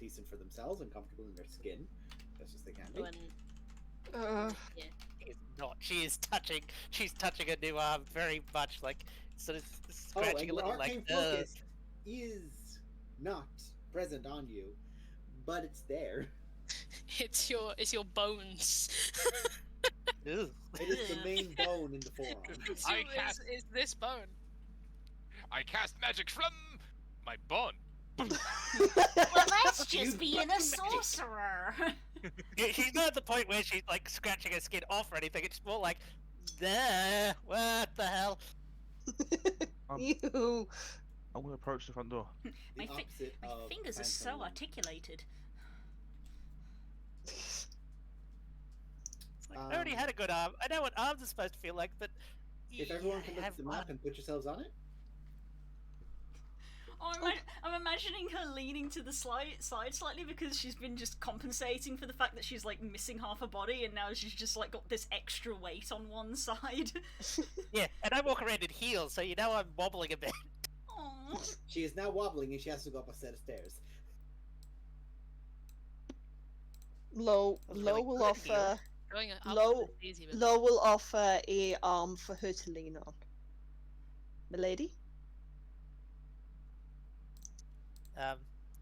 decent for themselves and comfortable in their skin, as best they can be. When Is not. She's touching a new arm very much, like sort of Oh, scratching and a your little, arcane like. focus is not present on you, but it's there. it's your bones. Ugh. It is the main bone in the forearm. It's this bone. I cast magic from my bone. Well, that's You just being a fucking sorcerer. Yeah, she's not at the point where she's like scratching her skin off or anything. It's more like, there. What the hell? You. I'm gonna approach the front door. The My fi- opposite My of fingers are so Phantom. articulated. It's like, I already had a good arm. I know what arms are supposed to feel like, but If yeah, everyone can look have at the one. map and put yourselves on it, Oh, I'm imagining her leaning to the side slightly because she's been just compensating for the fact that she's like missing half her body, and now she's just like got this extra weight on one side. Yeah, and I walk around in heels, so you know I'm wobbling a bit. Aww. she is now wobbling and she has to go up a set of stairs. Lo That was really will good offer. Going up Low- is easy, but Lo will offer a arm for her to lean on. Milady.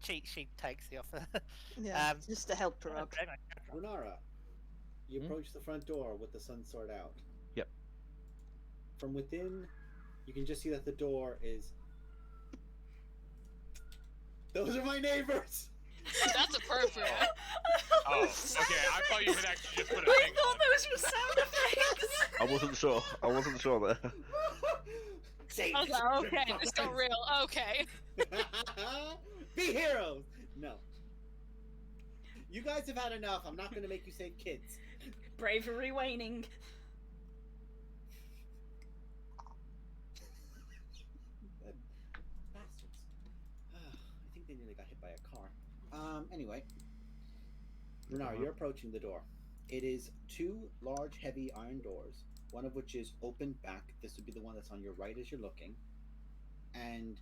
She takes the offer. Yeah. Um, Just to help her up. Okay, my character. Runara, you Hmm? approach the front door with the sun sword out. Yep. From within, you can just see that the door is. Those are my neighbors! that's appropriate. Oh, okay. I thought you could actually just put a I thing thought on. those were sound effects. I wasn't sure there. Say Okay, it's not real. Okay. Be heroes! No. You guys have had enough. I'm not gonna make you save kids. Bravery waning. Bastards. I think they nearly got hit by a car. Anyway, Renar, you're approaching the door. It is two large, heavy iron doors, one of which is open back. This would be the one that's on your right as you're looking. And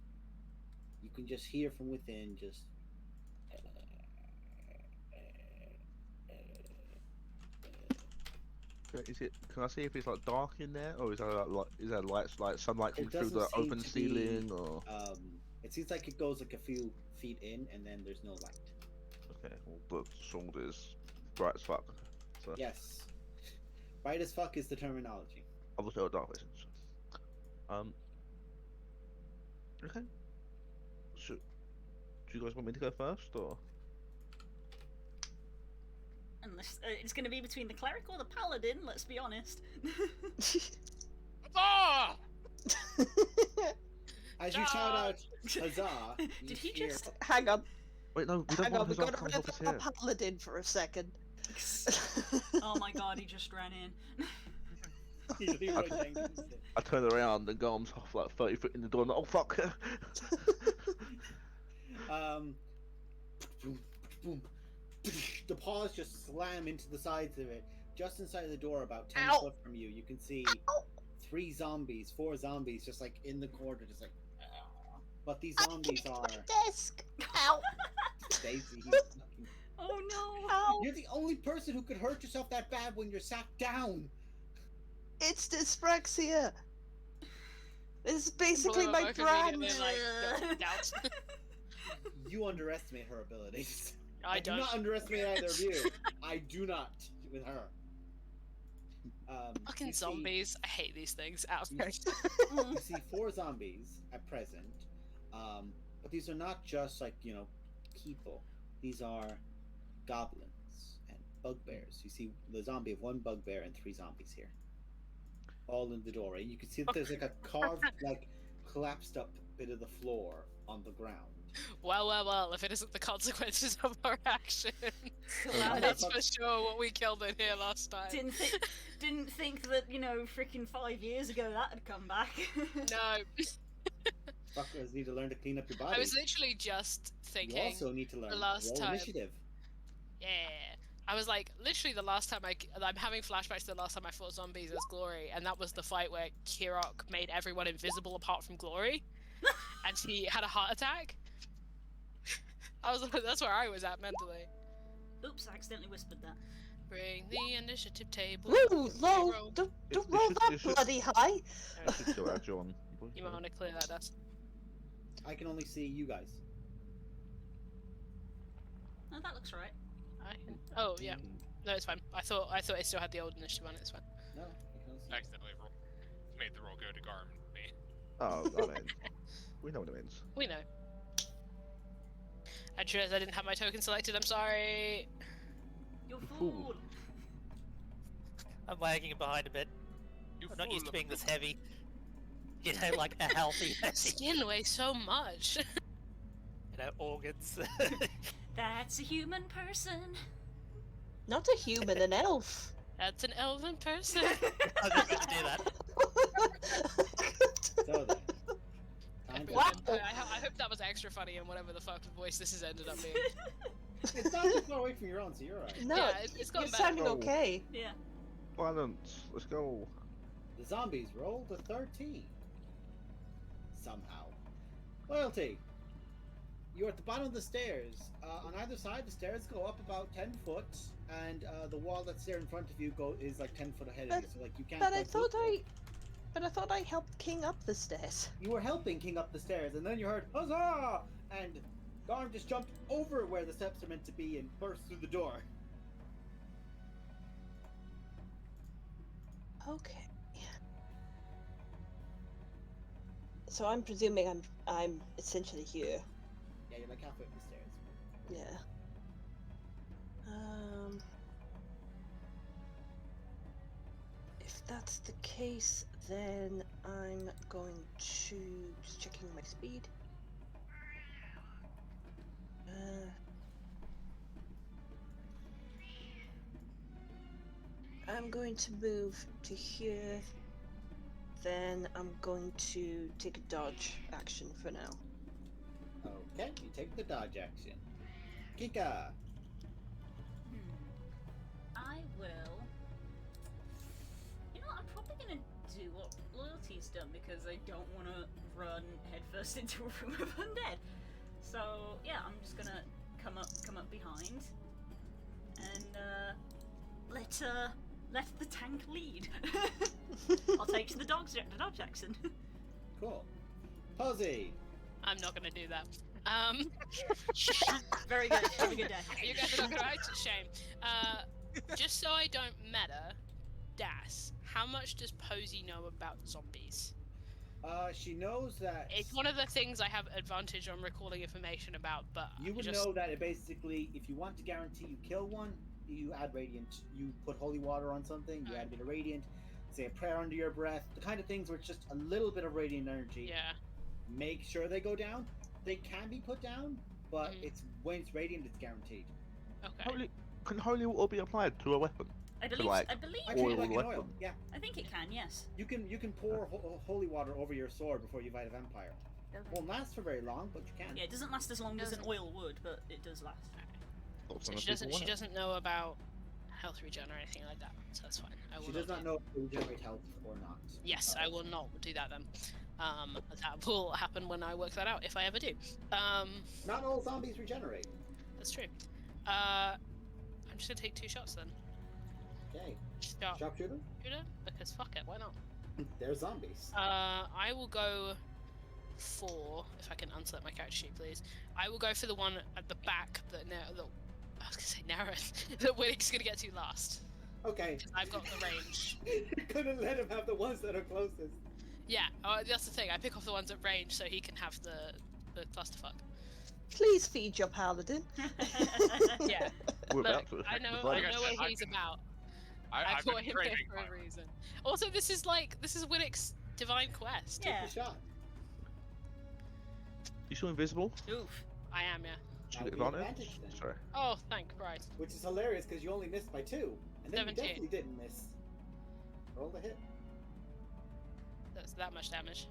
you can just hear from within just... Is it? Can I see if it's like dark in there, or is there is there lights, like sunlight coming It through doesn't the seem open to be, ceiling, or? It seems like it goes like a few feet in, and then there's no light. Okay, well, the sword is bright as fuck. So Yes. Bright as fuck is the terminology. obviously got dark vision. So. Okay. So, do you guys want me to go first, or? Unless it's going to be between the cleric or the paladin, let's be honest. Ah! As you shout out huzzah, you Did he hear... just? Hang on, Wait, no, we don't hang want on, we've Huzzah got to coming off his remember hair. the paladin for a second. Oh my god, he just ran in. Leroy Jenkins. I turn around and Garm's off like 30 foot in the door, and oh fuck! Boom, boom. The paws just slam into the sides of it. Just inside the door, about 10 Ow. foot from you, you can see 4 zombies just like in the corner, just like... But these zombies are... Desk. Ow. Daisy, you fucking... Oh no! Ow. You're the only person who could hurt yourself that bad when you're sat down! It's dyspraxia. This is basically Blue my Oak brand. immediately, like, doubts. You underestimate her abilities. I do don't. not underestimate either of you. I do not with her. Fucking you see- zombies. I hate these things. Outright. You see 4 zombies at present, but these are not just like, people. These are goblins and bugbears. You see the zombie of 1 bugbear and 3 zombies here, all in the doorway. You can see that there's like a carved, like collapsed up bit of the floor on the ground. Well, if it isn't the consequences of our actions. Wow, That's for sure what we killed in here last time. Didn't think that, freaking 5 years ago that had come back. No. Fuckers need to learn to clean up your body. I was literally just thinking. You also need to learn the last roll time- initiative. Yeah. I was like, literally the last time I'm having flashbacks to the last time I fought zombies as Glory, and that was the fight where Caerrk made everyone invisible apart from Glory, and she had a heart attack. I was like, that's where I was at mentally. Oops, I accidentally whispered that. Bring the initiative table. Woo, low. Roll. Don't It roll should- that it should- bloody high. I should still add you on. You might want to clear that dust. I can only see you guys. Oh, that looks right. Oh yeah, no, it's fine. I thought I still had the old initiative on. It's fine. No, I can only see you. Accidentally made the roll go to Garm and me. Oh, I mean, we know what it means. We know. I realized I didn't have my token selected. I'm sorry. You fool. fool! I'm lagging behind a bit. You I'm not used to fool. being this heavy. You know, like a healthy, Skin weighs so much. organs. That's a human person. Not a human, an elf. That's an elven person. I was just about to do that. So then, time to- Wow. I hope that was extra funny in whatever the fuck voice this has ended up being. It's not too far away from your own, so you're right. No, Yeah, it's you're gotten better. sounding Oh. okay. Yeah. Violence. Let's go. The zombies rolled a 13. Somehow. Loyalty. You're at the bottom of the stairs. On either side, the stairs go up about 10 foot, and the wall that's there in front of you is like 10 foot ahead of you. So like you can't. But I go thought through. I thought I helped King up the stairs. You were helping King up the stairs, and then you heard huzzah, and Garm just jumped over where the steps are meant to be and burst through the door. Okay. So I'm presuming I'm essentially here. Yeah, you're like halfway up the stairs. Yeah. If that's the case, then I'm going to just checking my speed. I'm going to move to here. Then I'm going to take a dodge action for now. Okay, you take the dodge action. Kika. I will. You know what? I'm probably gonna do what Loyalty's done because I don't want to run headfirst into a room of undead. So yeah, I'm just gonna come up behind, and let the tank lead. I'll take to the dog Jackson. Cool. Posey. I'm not gonna do that. Very good. Have a good day. You guys are not gonna write to shame. Just so I don't meta, Das, how much does Posey know about zombies? She knows that It's one of the things I have advantage on recalling information about, but you would know that it basically, if you want to guarantee you kill one, you add radiant. You put holy water on something, you add a bit of radiant, say a prayer under your breath, the kind of things where it's just a little bit of radiant energy. Yeah. Make sure they go down. They can be put down, but it's when it's radiant, it's guaranteed. Okay. Can holy water be applied to a weapon? I believe. like, I believe. I treat it like an weapon. oil. Yeah. I think it can. Yes. You can pour holy water over your sword before you fight a vampire. Won't last for very long, but you can. Yeah, it doesn't last as long as an oil would, but it does last. So she doesn't know about health regen or anything like that, so that's fine. She does not know if it will regenerate health or not. Yes, I will not do that then. That will happen when I work that out, if I ever do. Not all zombies regenerate. That's true. I'm just gonna take 2 shots then. Okay. Sharpshooter? Because fuck it, why not? They're zombies. I will go for, if I can unselect my character sheet, please. I will go for the one at the back that I was gonna say narrowest, that Winnick's gonna get to last. Okay. I've got the range. You couldn't let him have the ones that are closest. Yeah, that's the thing. I pick off the ones at range so he can have the clusterfuck. Please feed your paladin. Yeah. Look, I know Like I what said, he's about. I've brought been him here craving for fire. a reason. Also, this is Winnick's divine quest. Yeah. Take the shot. You still invisible? Oof. I am, yeah. Should Now get we have advantage? advantage then. Sorry. Oh, thank Christ. Which is hilarious because you only missed by 2. And then 17. you definitely didn't miss. Roll the hit. That's that much damage.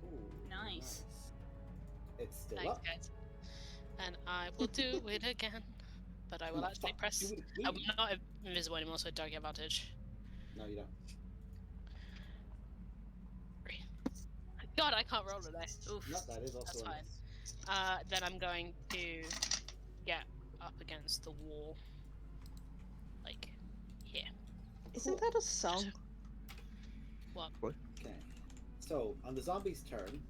Ooh, Nice. It's still Thanks, up. guys. And I will do it again. But I will actually press. Do it I'm again. not invisible anymore, so I don't get advantage. No, you don't. God, I can't roll today. Oof. No, that is also That's a fine. miss. Then I'm going to get up against the wall. Like, here. Isn't that a song? What? Okay. So, on the zombie's turn,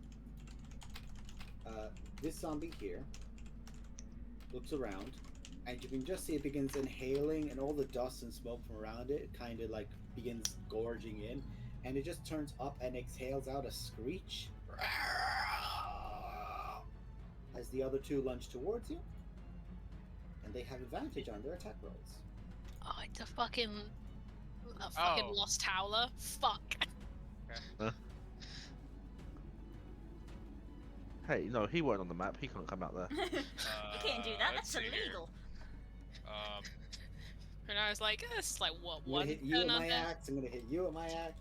this zombie here looks around, and you can just see it begins inhaling, and all the dust and smoke from around it kind of like begins gorging in, and it just turns up and exhales out a screech as the other 2 lunge towards you, and they have advantage on their attack rolls. Oh, it's a fucking Oh. lost howler. Fuck. Hey, no, he weren't on the map. He couldn't come out there. You can't do that. Let's That's see here. illegal. And I was like, this is like what I'm gonna one hit you with turn my under? axe. I'm gonna hit you with my axe.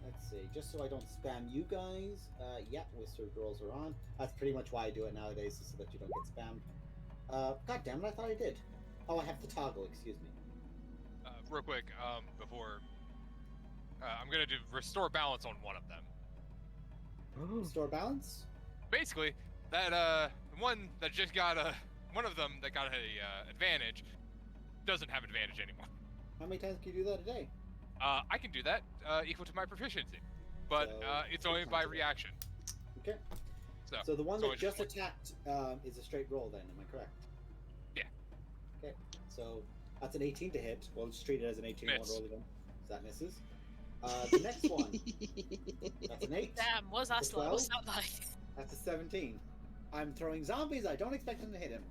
Let's see, just so I don't spam you guys. Yeah, wizard rolls are on. That's pretty much why I do it nowadays, is so that you don't get spammed. God damn it, I thought I did. Oh, I have to toggle. Excuse me. Real quick, before I'm gonna do restore balance on one of them. Restore balance. Basically, that one that just got one of them that got a advantage doesn't have advantage anymore. How many times can you do that a day? I can do that equal to my proficiency, but So, it's 3 only by times a day. reaction. Okay. So, So the one it's that always just one. attacked is a straight roll. Then, am I correct? Yeah. Okay. So that's an 18 to hit. Well, just treat it as an 18. Won't Miss. roll again. So that misses. The next one. That's an 8. Damn, what's that That's slow? What's 12? that like? That's a 17. I'm throwing zombies. I don't expect them to hit him.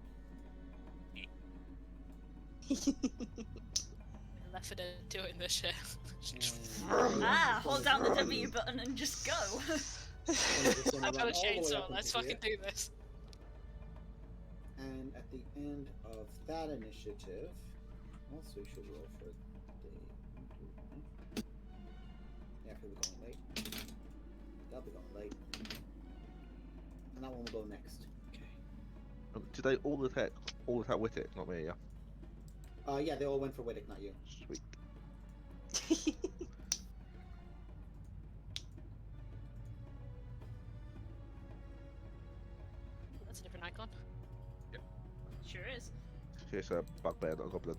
Left for dead doing this shit. Ah, hold down the W button and just go. I've got a chainsaw. Let's fucking do this. And at the end of that initiative, also we should roll for the. Yeah, if we're going late. They'll be going late. And that one will go next. Did they all attack with it? Not me, yeah. Yeah, they all went for Wittick, not you. Sweet. That's a different icon. Sure is. Here's a bugbear, not a goblin.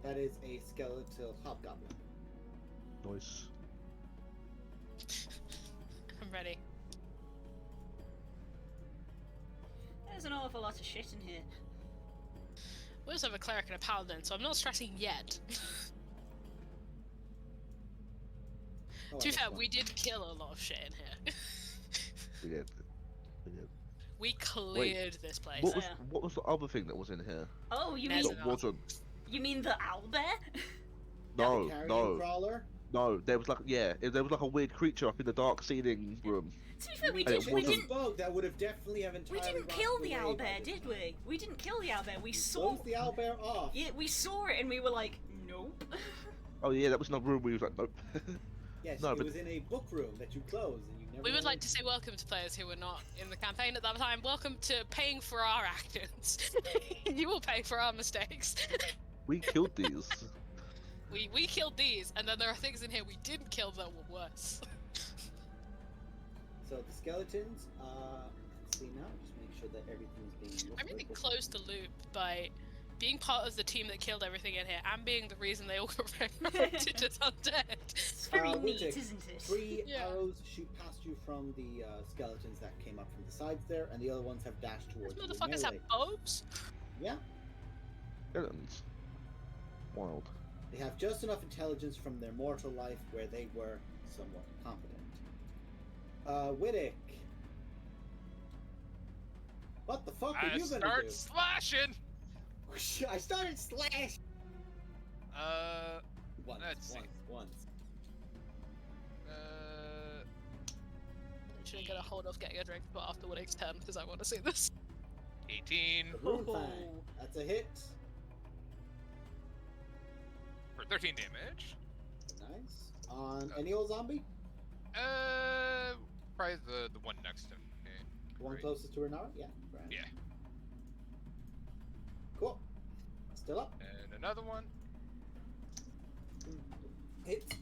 That is a skeletal hobgoblin. Nice. I'm ready. There's an awful lot of shit in here. We also have a cleric and a paladin, so I'm not stressing yet. Oh, To be that's fair, one. we did kill a lot of shit in here. We did. We did. We cleared this place. What was the other thing that was in here? Oh, you There's mean That wasn't. you mean the owlbear? No, Carrion no, crawler. no. There was like there was like a weird creature up in the dark ceiling room. To be fair, we We And it didn't. did wasn't- bug that would have definitely have We entirely. didn't kill rotted the away by owlbear, this did time. we? We didn't kill the owlbear. We We saw. closed the owlbear off. Yeah, we saw it and we were like, nope. Oh yeah, that was in a room where he was like, nope. Yes, No, it but- was in a book room that you closed and you never. We would went like in. to say welcome to players who were not in the campaign at that time. Welcome to paying for our actions. You will pay for our mistakes. We killed these. We killed these, and then there are things in here we didn't kill that were worse. So the skeletons. Let's see now. Just make sure that everything's being. I really looked at. closed the loop by being part of the team that killed everything in here and being the reason they all got resurrected as undead. It's very neat, Wittick, isn't it? 3 Yeah. arrows shoot past you from the skeletons that came up from the sides there, and the other ones have dashed towards Those you. motherfuckers have melee. bows? Yeah, Skeletons. Wild. they have just enough intelligence from their mortal life where they were somewhat competent. Wittick. What the fuck are I you gonna start do? slashing. I started slash. Once, Let's see. once. Literally gonna hold off getting a drink but after Wittick's turn because I want to see this. 18 The Rune Oh. Fang. That's a hit. for 13 damage. Nice. On any old zombie? Probably the one next to me. The one Right. closest to Renara? Yeah. Right. Yeah. Cool. Still up. And another one. Hit.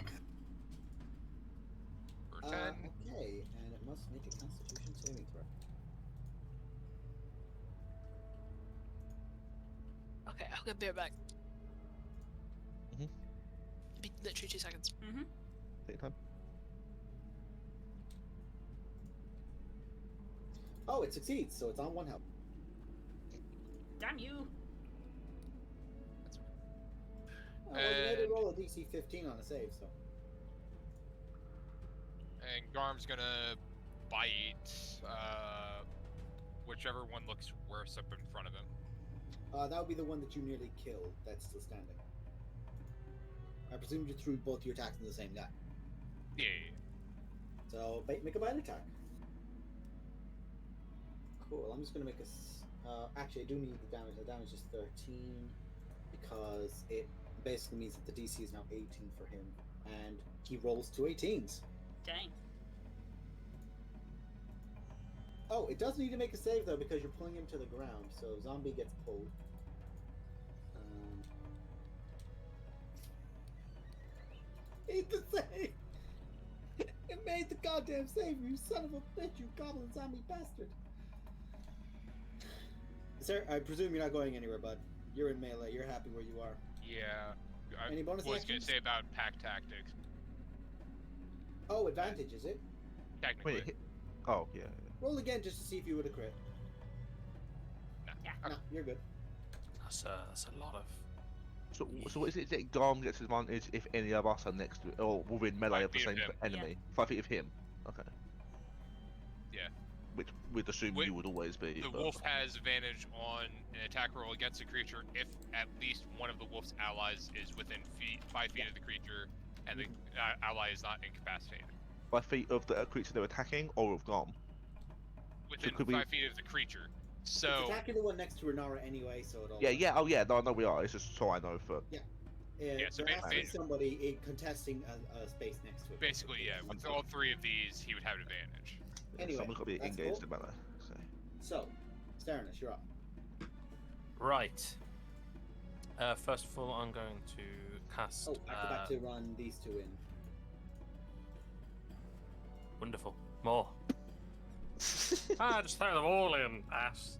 For 10. Okay, and it must make a Constitution saving throw. Okay, I'll get beer back. Mhm. Be literally 2 seconds. Mm-hmm. Take your time. Oh, it succeeds, so it's on 1 health. Damn you. Well, you made it And- roll a DC 15 on a save, so. And Garm's gonna bite whichever one looks worse up in front of him. That would be the one that you nearly killed that's still standing. I presume you threw both your attacks in the same guy. Yeah. So, make a bite attack. Cool, I'm just gonna make a. Actually, I do need the damage. The damage is 13 because it basically means that the DC is now 18 for him, and he rolls 2 18s. Dang. Oh, it does need to make a save though because you're pulling him to the ground, so zombie gets pulled. Hate the save. It made the goddamn save, you son of a bitch, you goblin zombie bastard. Sir, I presume you're not going anywhere, bud. You're in melee. You're happy where you are. Yeah. I Any bonus was actions? gonna say about pack tactics. Oh, advantage, is it? Technically. Wait, hit. Oh, yeah. Roll again just to see if you would have crit. Nah. Yeah. No, you're good. That's a lot of. So what is it that Garm gets advantage if any of us are next to it, or within melee 5 of the feet of same him. enemy? 5 feet of him? Okay. Yeah. Which we'd assume Wait, you would always be. The but- wolf has advantage on an attack roll against a creature if at least one of the wolf's allies is within 5 feet of the creature, and the ally is not incapacitated. 5 feet of the creature they're attacking, or of Garm? Within could we- 5 feet of the creature. It's So attacking the one next to Renara anyway, so it all. Yeah, yeah, oh yeah, no, we are. It's just so I know for. Yeah, so there has to be basically- somebody contesting a space next to it. basically, yeah, with all 3 of these, he would have advantage. Anyway, Someone's got to be that's engaged cool. in melee. So. So, Sternis, you're up. Right. First of all, I'm going to cast. Oh, I forgot to run these two in. Wonderful. More. Just throw them all in, ass.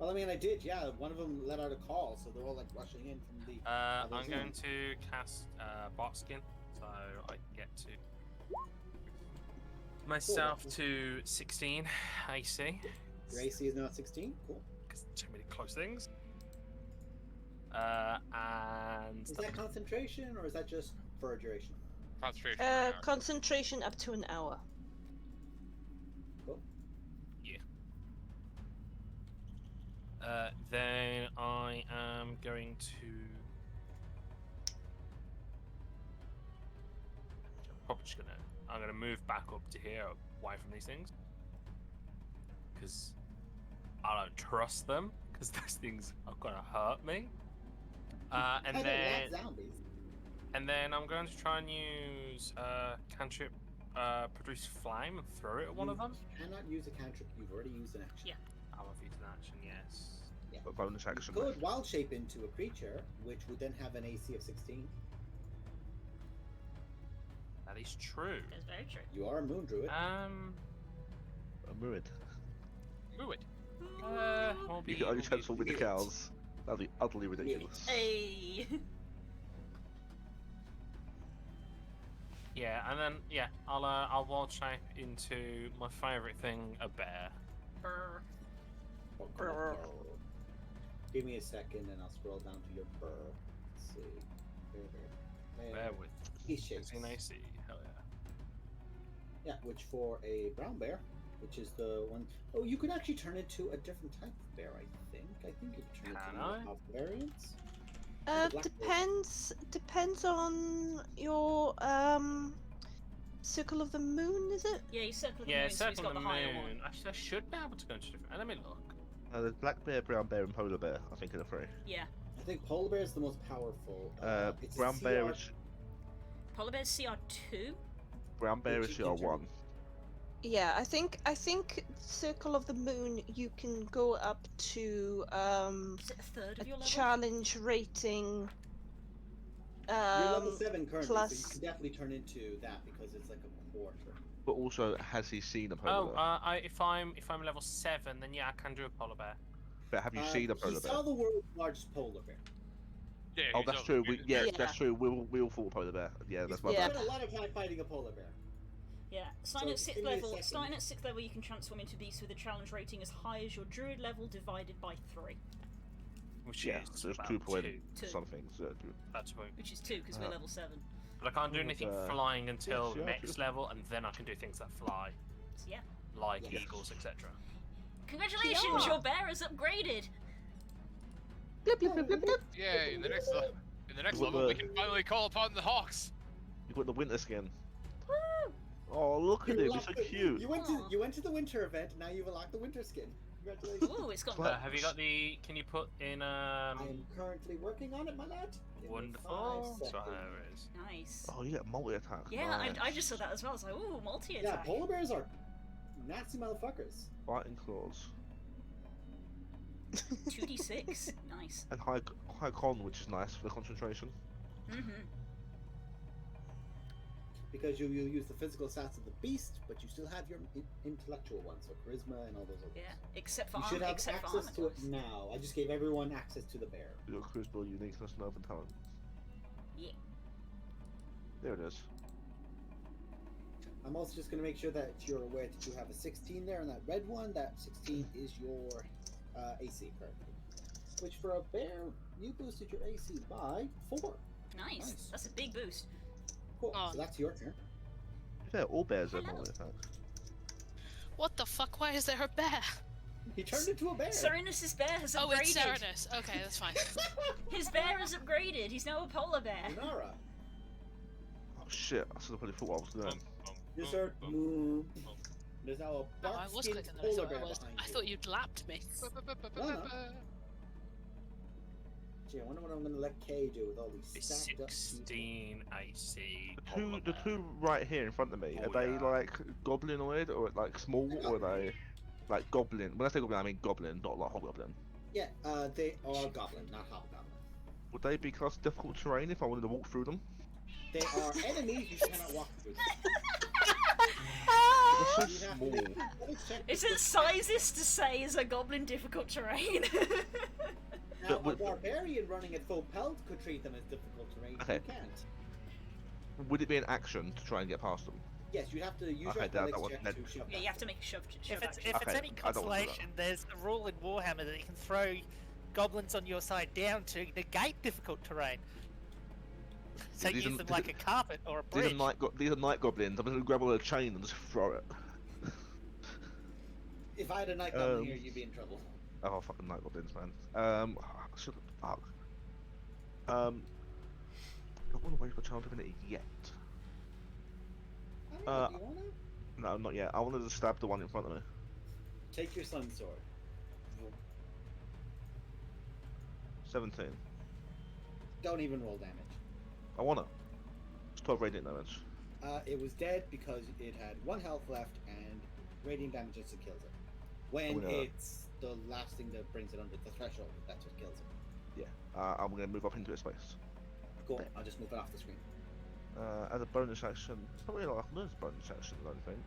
Well, I mean, I did, yeah. One of them let out a call, so they're all like rushing in from the. I'm others going in. to cast Bart Skin, so I get to myself to 16 AC. Your AC is now at 16. Cool. Because too many close things. And Is that concentration or is that just for a duration? Concentration. Concentration up to an hour. Cool. Then I am going to probably just I'm gonna move back up to here, away from these things, because I don't trust them. Because those things are gonna hurt me. I don't like zombies. And then I'm going to try and use cantrip, produce flame, and throw it at one of them. You cannot use a cantrip. You've already used an action. Yeah. I'll have used an action, yes. Yeah. But bonus action. You could wild shape into a creature, which would then have an AC of 16. That is true. That's very true. You are a moon druid. A Murid. Druid. I'll You be, can only will be transform into weird. cows. That'd be utterly ridiculous. Hey. Yeah, and then I'll wild shape into my favourite thing, a bear. Brr. Oh, come on, burr. Give me a second and I'll scroll down to your burr. Let's see. Bear with He's shapes. 16 AC. Hell yeah. Yeah, which for a brown bear, which is the one oh you could actually turn it to a different type of bear, I think. I think you could turn it Can to I? more variants. The black Depends on your circle of the moon, is it? Yeah, he's circling the Yeah, moon, so he's circle got the the higher moon. one. Actually, I should be able to go into different. Let me look. There's black bear, brown bear, and polar bear. I think in the three. Yeah. I think polar bear is the most powerful. It's a Brown bear CR is Polar bear's CR2. brown bear is Which you can CR1. Yeah, I think circle of the moon you can go up to Is it a third a of your level? challenge rating. You're level 7 currently, so you plus- can definitely turn into that because it's like a quarter. But also, has he seen a polar bear? If I'm level 7, then yeah, I can do a polar bear. But have you seen a He polar bear? saw the world's largest polar bear. Yeah, Oh, he's that's over true. here. Yeah, Yeah. that's true. We all fought a polar bear. Yeah, that's my He's bad. spent a lot of time fighting a polar bear. Yeah, starting So, at 6th give me a level. second. Starting at 6th level, you can transform into beasts with a challenge rating as high as your druid level divided by 3, Which Yeah, is so it's about 2 point Two. something. So, That's point. which is 2 because we're level 7. But I can't do Oh, anything okay. flying until yeah, next true. level, and then I can do things that fly, So yeah. like Yes. eagles, etc. Congratulations, Yeah. your bear is upgraded. Blip, blip, blip, blip, blip. Yay! In the next Well, level, we can finally call upon the hawks. you got the winter skin. Woo! Oh, look at him. He's so cute. You went to the winter event. Now you've unlocked the winter skin. Congratulations. Ooh, it's got. What? Have you got the? Can you put in? I am currently working on it, my lad. Give me Wonderful. 5 So seconds. there it is. Nice. Oh, you get multi attack. Yeah, nice. I just saw that as well. I was like, ooh, multi Yeah, attack. polar bears are nasty motherfuckers. Fighting claws 2d6. Nice. and high con, which is nice for the concentration. Mm-hmm. Because you use the physical stats of the beast, but you still have your intellectual ones, so charisma and all those others. Yeah, except for You should have except for access armor to it class. now. I just gave everyone access to the bear. Your charisma, uniqueness, nerve, and talent. Yeah. There it is. I'm also just going to make sure that you're aware that you have a 16 there, and that red one, that 16 is your AC currently. Which for a bear, you boosted your AC by 4. Nice. Nice. That's a big boost. Cool. Oh. So that's your turn. Yeah, all bears have Hello. multi attack. What the fuck? Why is there a bear? He turned into a bear. Serenus's bear has upgraded. Oh, it's Serenus. Okay, that's fine. His bear is upgraded. He's now a polar bear. Nara. Oh shit! I should have probably thought what I was doing. Yes, sir. Moo. There's now a Oh, I dark was skinned quicker than I polar thought bear I was. behind I you. thought you'd lapped me. Gee, I wonder what I'm going to let Kay do with all these It's stacked up 16 AC. The two right here in front of me, Oh, are they yeah. like goblinoid or like small, or are they? like goblin. When I say goblin, I mean goblin, not like hobgoblin. Yeah, they are goblin, not hobgoblin. Would they be classed difficult terrain if I wanted to walk through them? They are enemies. You cannot walk through them. They're so You'd have small. to check Is the it sizest to say is a goblin difficult terrain? Now, a But- barbarian running at full pelt could treat them as difficult terrain. Okay. You can't. Would it be an action to try and get past them? Yes, you'd have to use Okay, your that athletics was- check that- to shove Yeah, you have to make a shove If it's action. if it's Okay, any I don't want to do that. consolation, there's a rule in Warhammer that you can throw goblins on your side down to negate difficult terrain. So These use are- them like a carpet or a These bridge. are night goblins. I'm gonna grab a chain and just throw it. If I had a night goblin here, you'd be in trouble. Oh, fucking night goblins, man. Should fuck. I don't want to waste my chance of it yet. I don't know, do you wanna? No, not yet. I wanted to stab the one in front of me. Take your sun sword. 17. Don't even roll damage. I wanna. It's 12 radiant damage. It was dead because it had 1 health left and radiant damage just kills it. When Oh, yeah. it's the last thing that brings it under the threshold, that's what kills it. Yeah. I'm gonna move up into its space. Cool, I'll just move it off the screen. As a bonus action, not really like a bonus action, I don't think.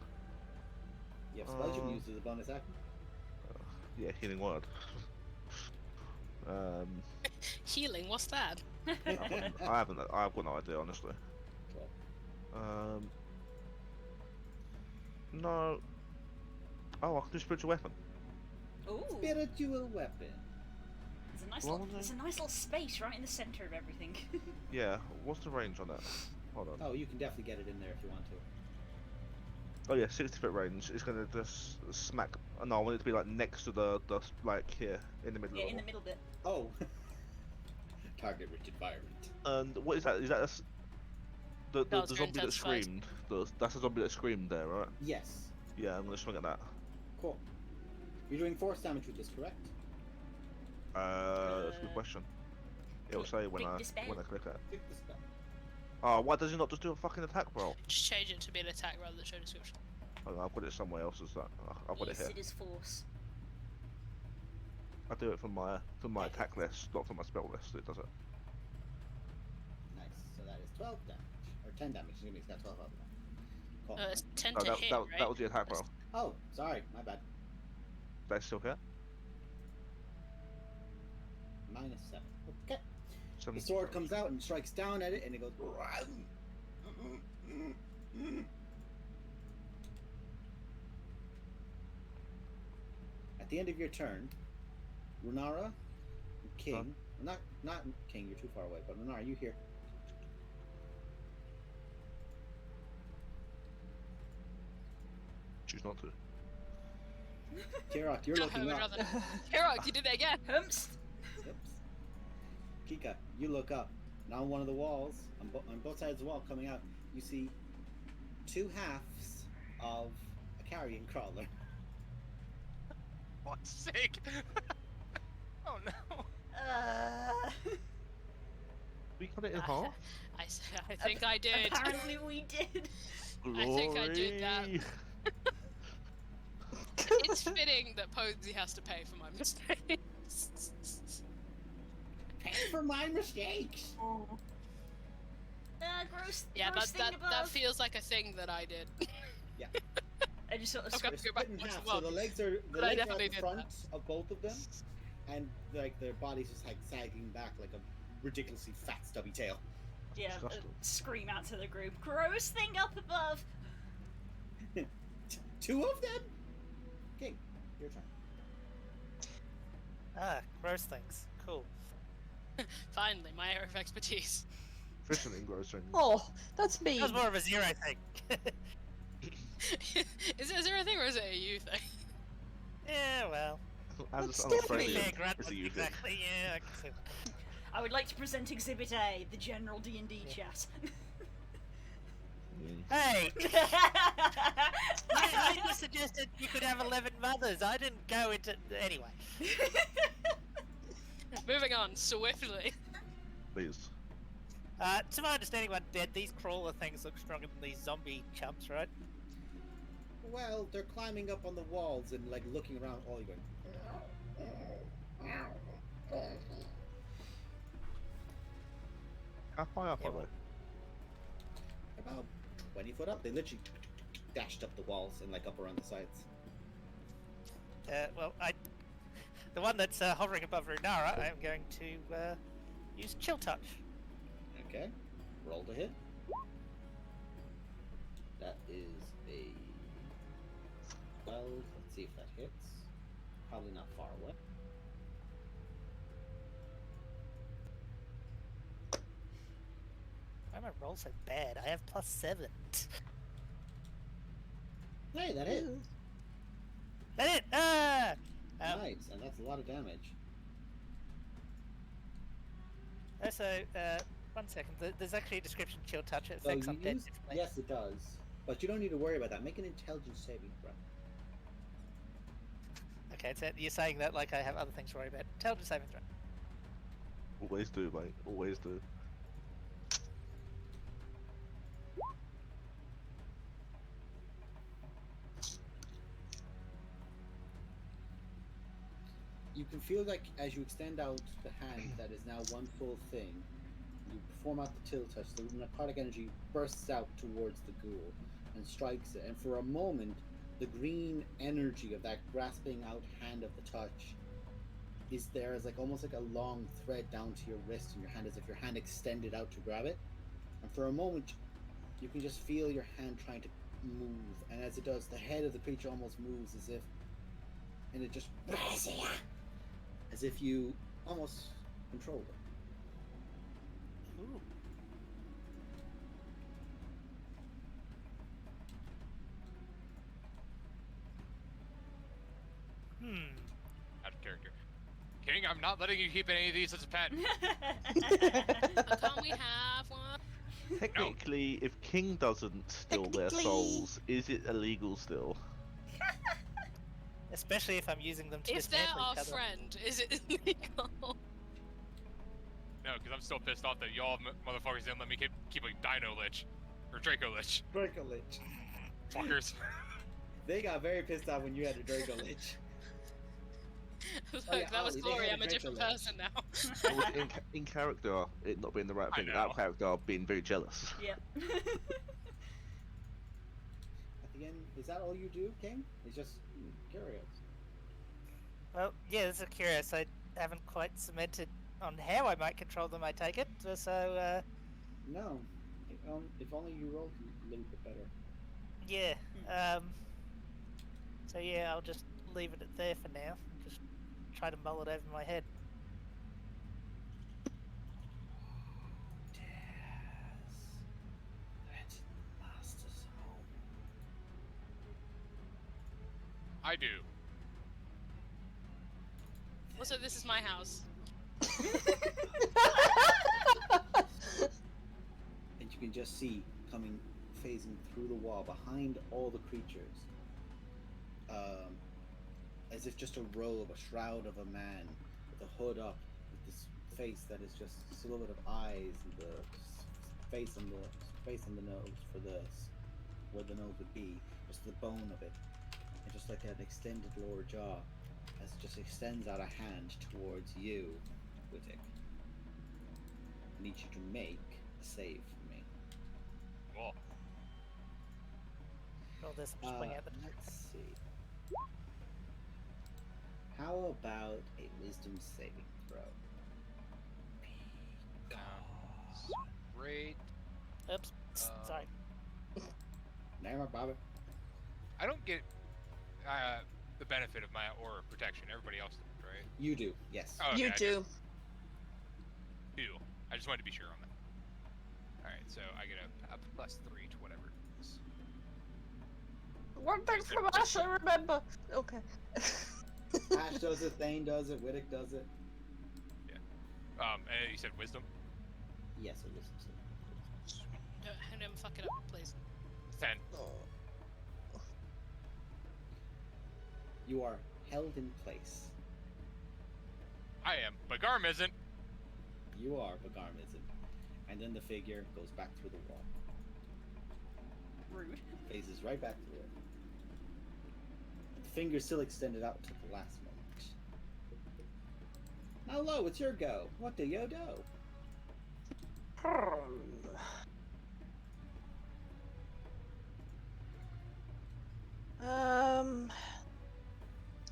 You have spells you can use as a bonus action. Yeah, healing word. Healing, what's that? I've got no idea, honestly. Cool. No. Oh, I can do spiritual weapon. Ooh, Spiritual weapon. there's a nice little space right in the center of everything. Yeah. What's the range on that? Hold on. Oh, you can definitely get it in there if you want to. Oh yeah, 60-foot range. It's gonna just smack. No, I want it to be like next to the like here in the middle. Yeah, of in the the middle bit. Oh. Target-rich environment. And what is that? Is that the That was very zombie that intensified. screamed? That's the zombie that screamed there, right? Yes. Yeah, I'm gonna swing at that. Cool. You're doing force damage with this, correct? That's a good question. It'll say when Click I the spell. click it. Pick the spell. Oh, why does it not just do a fucking attack roll? Just change it to be an attack rather than show description. Oh, I've got it somewhere else. Is that? I've got Yes, it here. it is force. I do it from my attack list, not from my spell list. It does it. Nice. So that is 12 damage. Or 10 damage. Excuse me, it's got 12 of them. Cool. It's 10 Oh, to hit, right? that was the attack roll. Oh, sorry. My bad. They still hit. -7. Okay. The 7. sword comes out and strikes down at it, and it goes. At the end of your turn, Runara, King, not King, you're too far away, but Runara, you hear. Choose not to. Caerrk, you're I looking would up. rather- Caerrk, you did it again! Humps. Oops. Kika, you look up, and on one of the walls, on both sides of the wall coming out, you see 2 halves of a carrion crawler. What's sick? Oh no. We cut it in half. I think I did. Apparently we did. I think I did that. Glory. It's fitting that Posey has to pay for my mistakes. Pay for my mistakes! Gross. Yeah, gross thing that above. feels like a thing that I did. I just sort of Okay. They're Go back split in to half, the so the legs are But I at definitely the did front of both of them, and like their bodies just like sagging back like a ridiculously fat stubby tail. yeah, Disgusting. scream out to the group. Gross thing up above. 2 of them. King, your turn. Gross things. Cool. Finally, my area of expertise. Fishing engrossing. Oh, that's mean. That was more of a zero thing. Is it a zero thing or is it a you thing? Yeah, well. As That's an still To be Australian, fair, Grant it's a wasn't you thing. exactly. Yeah, I can see that. I would like to present Exhibit A, the general D&D chat. Hey! You suggested you could have 11 mothers. I didn't go into. Anyway. Moving on swiftly. Please. To my understanding, when dead, these crawler things look stronger than these zombie chumps, right? Well, they're climbing up on the walls and like looking around, all going. How high up Yeah, are well- they? About 20 foot up. They literally dashed up the walls and like up around the sides. Well, the one that's hovering above Runara, I'm going to use Chill Touch. Okay, roll to hit. That is a 12. Let's see if that hits. Probably not far away. Why am I roll so bad? I have +7. Hey, that hit. That it! Ah! Nice, and that's a lot of damage. Also, 1 second. There's actually a description of Chill Touch. It So affects you undead use, differently. yes, it does, but you don't need to worry about that. Make an intelligence saving throw. Okay, so you're saying that like I have other things to worry about. Intelligence saving throw. Always do, mate. Always do. You can feel like as you extend out the hand that is now one full thing, you perform out the Chill Touch, the necrotic energy bursts out towards the ghoul and strikes it, and for a moment, the green energy of that grasping out hand of the touch is there as like almost like a long thread down to your wrist and your hand, as if your hand extended out to grab it. And for a moment, you can just feel your hand trying to move, and as it does, the head of the creature almost moves as if, and it just as if you almost controlled it. Ooh. Out of character. King, I'm not letting you keep any of these as a pet. Can't we have one? Technically, if King doesn't steal their Technically. souls, is it illegal still? Especially if I'm using them to If they're dismantle our each other. friend, is it illegal? No, because I'm still pissed off that y'all motherfuckers didn't let me keep a Dino Lich. Or Draco Lich. Draco Lich. Fuckers. They got very pissed off when you had a Draco Lich. Look, Oh, yeah, that was Ollie, they glory. had I'm a Draco different Lich. person now. It was in character, it not being the right I thing. know. Out of character, being very jealous. Yep. At the end, is that all you do, King? It's just curious. Well, yeah, this is curious. I haven't quite cemented on how I might control them, I take it. So, No. If only you rolled a little bit better. yeah. So yeah, I'll just leave it at there for now. Just try to mull it over my head. I do. Also, this is my house. And you can just see coming, phasing through the wall behind all the creatures, as if just a robe, a shroud of a man with a hood up, with this face that is just a silhouette of eyes, and the face on the nose for this, where the nose would be, just the bone of it, and just like an extended lower jaw, as it just extends out a hand towards you, Wittig. I need you to make a save for me. Cool. Roll this and swing out the Let's see. How about a wisdom saving throw? Great. Oops. Sorry. Never bother. I don't get the benefit of my aura of protection. Everybody else does, right? You do, yes. Oh, okay, You I do. do. I just wanted to be sure on that. Alright, so I get a +3 to whatever it is. One thing from Ash, I remember. Okay. Ash does it, Thane does it, Wittig does it. And you said wisdom? Yes, a wisdom saving. Don't fuck it up, please. 10. You are held in place. I am, but Garm isn't. You are, but Garm isn't. And then the figure goes back through the wall. Rude. Phases right back through it. finger still extended out to the last moment. Now, Lo, it's your go. What do you do?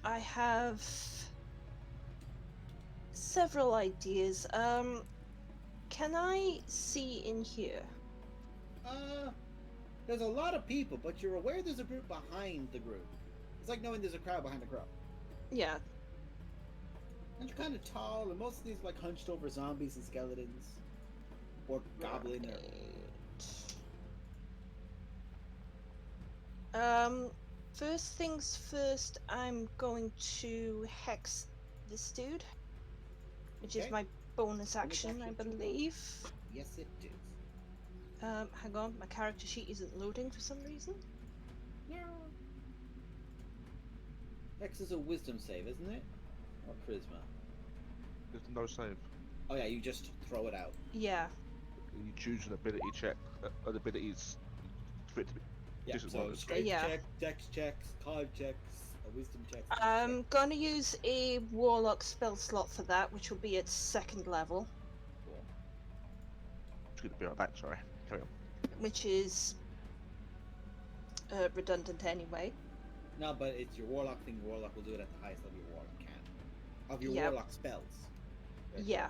I have several ideas. Can I see in here? There's a lot of people, but you're aware there's a group behind the group. It's like knowing there's a crowd behind the crowd. Yeah. And you're kind of tall, and most of these are like hunched over zombies and skeletons. Or goblin. First things first, I'm going to hex this dude, which is Okay. my bonus action, I action. believe. Yes, it is. Hang on, my character sheet isn't loading for some reason. X is a wisdom save, isn't it? Or charisma? There's no save. Oh yeah, you just throw it out. Yeah. You choose an ability check. An abilities for it to be. Yeah, so disadvantage. strength Yeah. check, dex checks, con checks, a wisdom check. I'm gonna use a warlock spell slot for that, which will be at 2nd level, Cool. It's going to be like that. Sorry. Carry on. which is redundant anyway. No, but it's your warlock thing. Your warlock will do it at the highest level your warlock can. Of your Yep. warlock spells. Right? Yeah.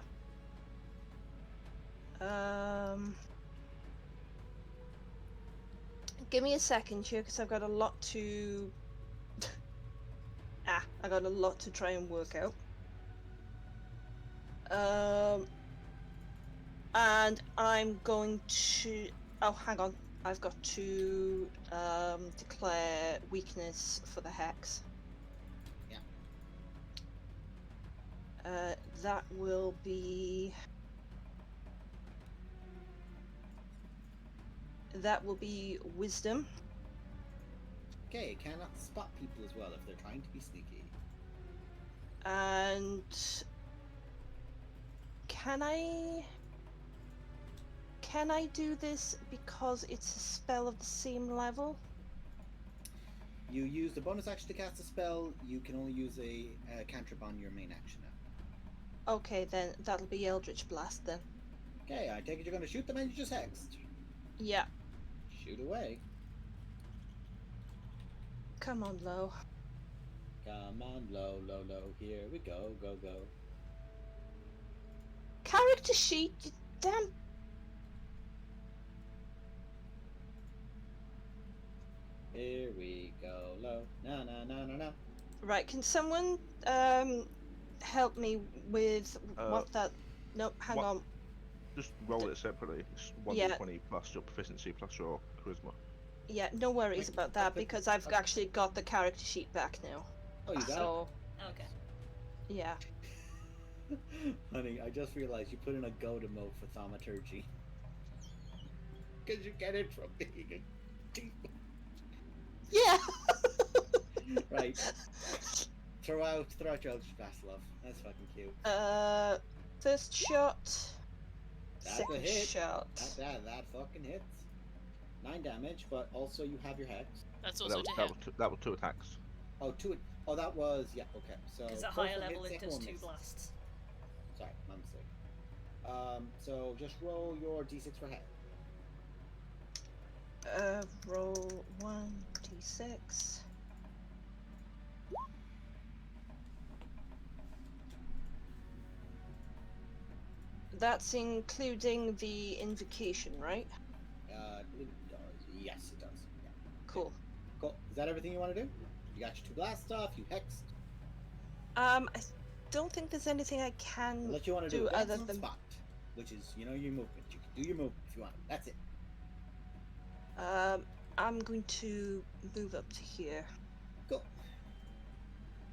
Give me a second here, because I've got a lot to... I got a lot to try and work out. And I'm going to... Oh, hang on. I've got to declare weakness for the hex. Yeah. That will be... That will be wisdom. Okay, it cannot spot people as well if they're trying to be sneaky. And can I do this because it's a spell of the same level? You use the bonus action to cast a spell. You can only use a cantrip on your main action now. Okay, then that'll be Eldritch Blast then. Okay, I take it you're going to shoot them and you just hexed. Yeah. Shoot away. Come on, Lo. Come on, low, low, low. Here we go, go, go. Character sheet, you damn. Here we go, low. No, no, no, no, no. Right, can someone help me with what that? Nope, hang what- on. Just roll it separately. It's 1d20 plus your proficiency plus your charisma. Yeah, no worries Like, about that I think- because I've actually got the character sheet back now. Oh, you got So Okay. yeah. it? Honey, I just realized you put in a go to mode for thaumaturgy. Because you get it from being a demon. Yeah. Right. Throw out your Eldritch Blast, love. That's fucking cute. First shot. That's a Second hit. shot. That fucking hits. 9 damage, but also you have your hex. That's That also was, to that, hit. was that was 2 attacks. Oh, two. Oh, that was okay. So Because at first higher one level hits, it second does one 2 misses. blasts. Sorry, my mistake. So just roll your d6 for head. Roll 1d6. That's including the invocation, right? I believe it does. Yes, it does. Yeah. Cool. Cool. Is that everything you want to do? You got your 2 blast stuff. You hexed. I don't think there's anything I can Unless you want to do do other other than spot, which is your movement. You can do your movement if you want. That's it. I'm going to move up to here. Go.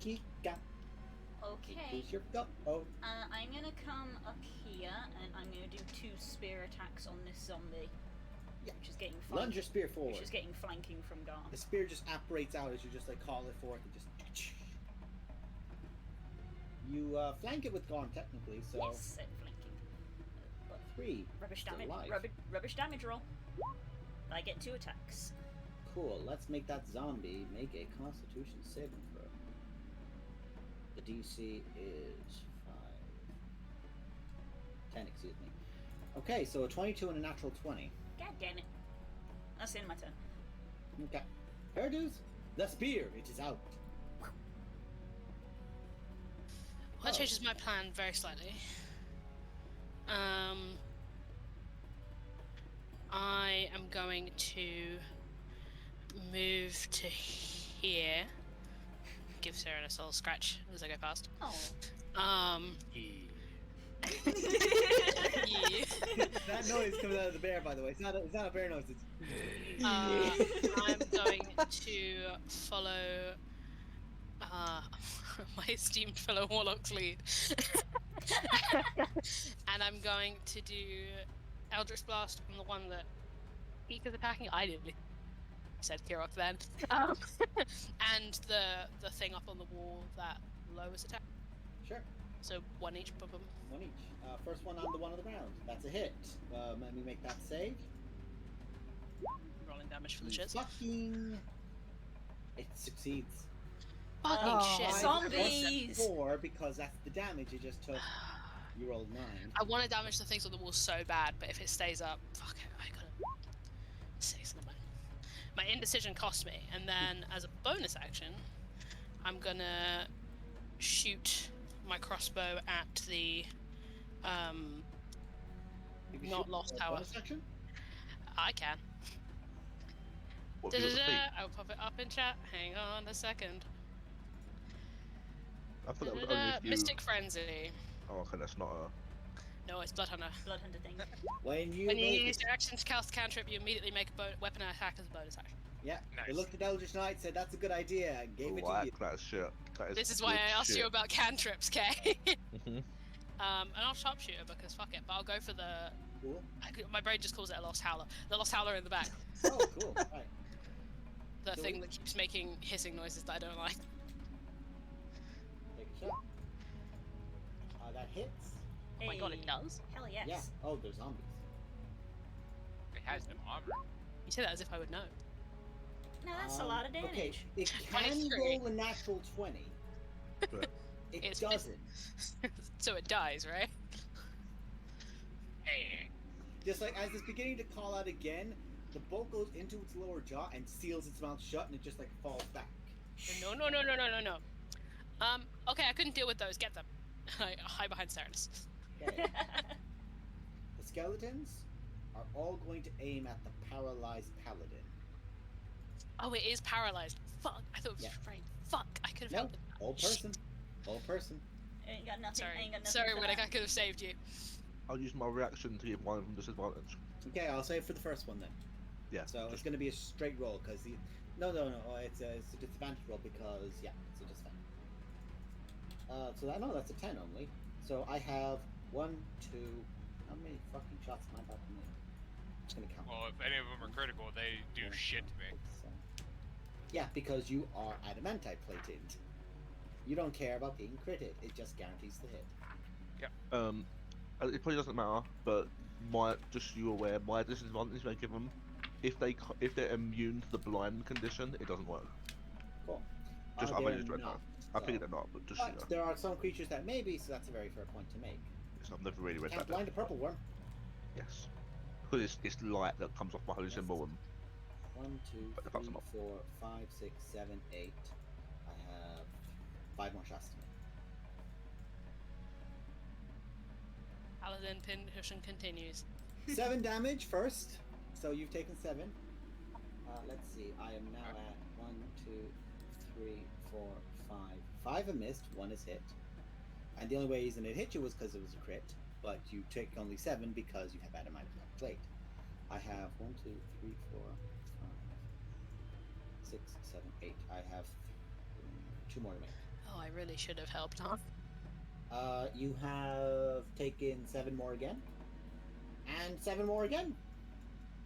Kika. Okay. Here's your go. Oh. I'm gonna come up here and I'm gonna do 2 spear attacks on this zombie. Yeah. Which is getting Lunge your spear forward. Which is getting flanking from Garth. The spear just apparates out as you just like call it forth and just. You flank it with Gaunt technically, so Yes, flanking. But 3. rubbish Still damage. alive. Rubbish damage roll. I get 2 attacks. cool. Let's make that zombie make a Constitution saving throw. The DC is 10, excuse me. Okay, so a 22 and a natural 20. God damn it. That's the end of my turn. Okay. Hairdos, the spear, it is out. Well, that changes my plan very slightly. I am going to move to here. Give Sarah a little scratch as I go past. Oh. Yeah. That noise coming out of the bear, by the way. It's not a bear noise. It's... I'm going to follow my esteemed fellow Warlock's lead. And I'm going to do Eldritch Blast on the one that Eek is attacking. I didn't. Said Caerrk then. And the thing up on the wall that Low is attacking. Sure. So one each. Boom, boom. One each. First one on the one on the ground. That's a hit. Let me make that save. Rolling damage for the shits. Fucking... It succeeds. Fucking shit. Zombies! 4 because that's the damage you just took. You rolled 9. I want to damage the things on the wall so bad, but if it stays up, fuck it, I gotta say something. My indecision cost me, and then as a bonus action, I'm gonna shoot my crossbow at the not lost tower. Section? I can. What have you got to beat? I'll pop it up in chat. Hang on a second. I thought that was only if you... Mystic Frenzy. Oh, okay, that's not a... No, it's Bloodhunter. Bloodhunter thing. When you use your action to cast cantrip, you immediately make a weapon attack as a bonus action. Yeah, Nice. they looked at Eldritch Knight, said that's a good idea, and gave it to you. That shit. This is why I asked you about cantrips, Kay. Mhm. And I'll sharpshooter because fuck it, but I'll go for the... Cool. My brain just calls it a Lost Howler. The Lost Howler in the back. Oh, cool. Right. The So- thing that keeps making hissing noises that I don't like. Take a shot. That hits. Oh my god, it does? Hell yes. Yeah. Oh, they're zombies. It has no armor. You say that as if I would know. No, that's a lot of damage. Okay, it can 23. roll a natural 20. But It It's- doesn't. So it dies, right? Just like as it's beginning to call out again, the bolt goes into its lower jaw and seals its mouth shut, and it just like falls back. No. Okay, I couldn't deal with those. Get them. I hide behind Cernus. Okay. The skeletons are all going to aim at the paralyzed paladin. Oh, it is paralyzed. Fuck, I thought it was Yeah. restrained. Fuck, I could have No, helped it. all person. All person. Ain't got nothing. Sorry, Ain't got nothing. sorry, for Winnick, that. I could have saved you. I'll use my reaction to give one of them disadvantage. Okay, I'll save for the first one then. Yeah. So it's going to be a straight roll because the. No. It's a disadvantage roll because it's a disadvantage. So that's a 10 only. So I have 1, 2. How many fucking shots am I about to make? I'm just gonna count. Well, if any of them are critical, they do shit to me. Yeah, because you are adamantite plated. You don't care about being critted. It just guarantees the hit. It probably doesn't matter, but just so you're aware, my disadvantage may give them if they're immune to the blind condition, it doesn't work. Cool. Just I They're just read that. not, I so- figured they're not, but just you know, But there are some creatures that may be, so that's a very fair point to make. I've never really read Can't that. blind a purple worm. Yes, because it's light that comes off my holy symbol. And 1, 2, But the 3, fuck's them up. 4, 5, 6, 7, 8. I have 5 more shots to make. Paladin Pincushion continues. 7 damage first. So you've taken 7. Let's see. I am now at 1, 2, 3, 4, 5. 5 are missed. 1 is hit. And the only reason it hit you was because it was a crit. But you take only 7 because you have adamantite plate. I have 1, 2, 3, 4, 5, 6, 7, 8. I have 2 more to make. Oh, I really should have helped, huh? You have taken 7 more again, and 7 more again.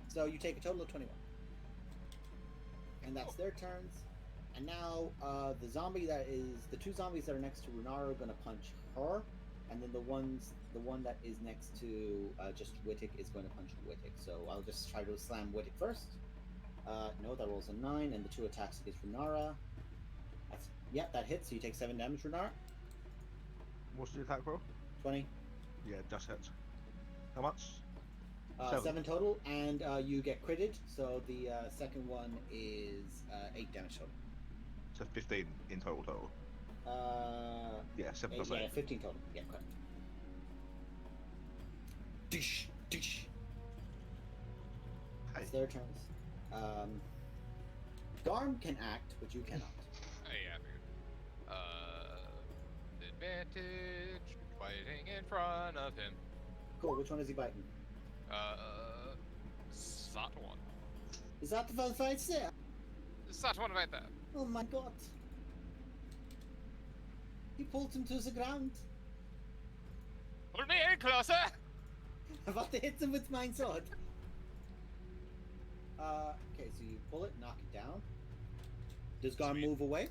So you take a total of 21. And that's their turns. And now the 2 zombies that are next to Runara are gonna punch her, and then the one that is next to just Wittick is going to punch Wittick. So I'll just try to slam Wittick first. No, that rolls a 9, and the 2 attacks against Renara. Yep, that hits, so you take 7 damage, Renara. What's the attack roll? 20. Yeah, just hits. How much? 7 total, and you get critted, so the second one is 8 damage total. So 15 in total. Yeah, 7 plus 8. Yeah, 15 total. Yeah, correct. Dish, dish. Hey. It's their turns. Garm can act, but you cannot. Oh, yeah, I figured. Advantage. Fighting in front of him. Cool, which one is he biting? That one. Is that the one fight there? That one right there. Oh my god. He pulled him to the ground. Pull me in closer! I'm about to hit him with my sword. Okay, so you pull it, knock it down. Does Garm Sweet. move away?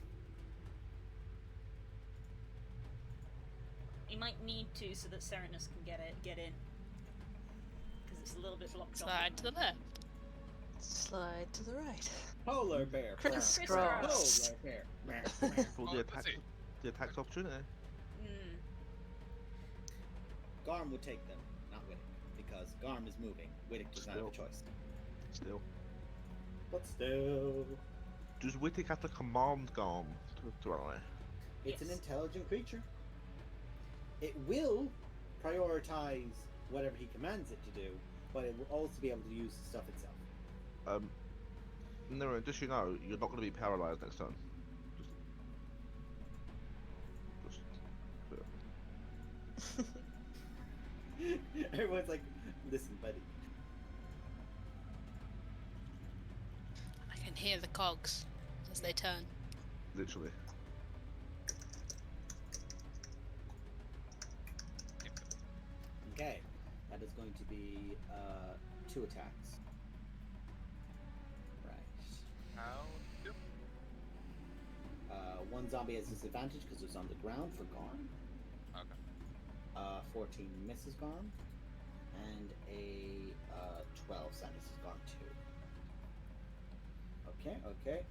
You might need to so that Serenus can get in. Because it's a little bit blocked off. Slide to the left. Slide to the right. Polar bear. Crisscross. Polar bear. For Oh, the let's attack, see. the attack's opportunity. Garm would take them, not Wittick, because Garm is moving. Wittick does not have a choice. Still. But still, Does Wittick have to command Garm to run away? it's an Yes. intelligent creature. It will prioritize whatever he commands it to do, but it will also be able to use the stuff itself. No, just so you know, you're not going to be paralyzed next turn. Everyone's like, listen, buddy. I can hear the cogs as they turn. Literally. Okay, that is going to be 2 attacks. Right. How? One zombie has disadvantage because it's on the ground for Garm. Okay. 14 misses Garm, and a 12 misses Garm too. Okay.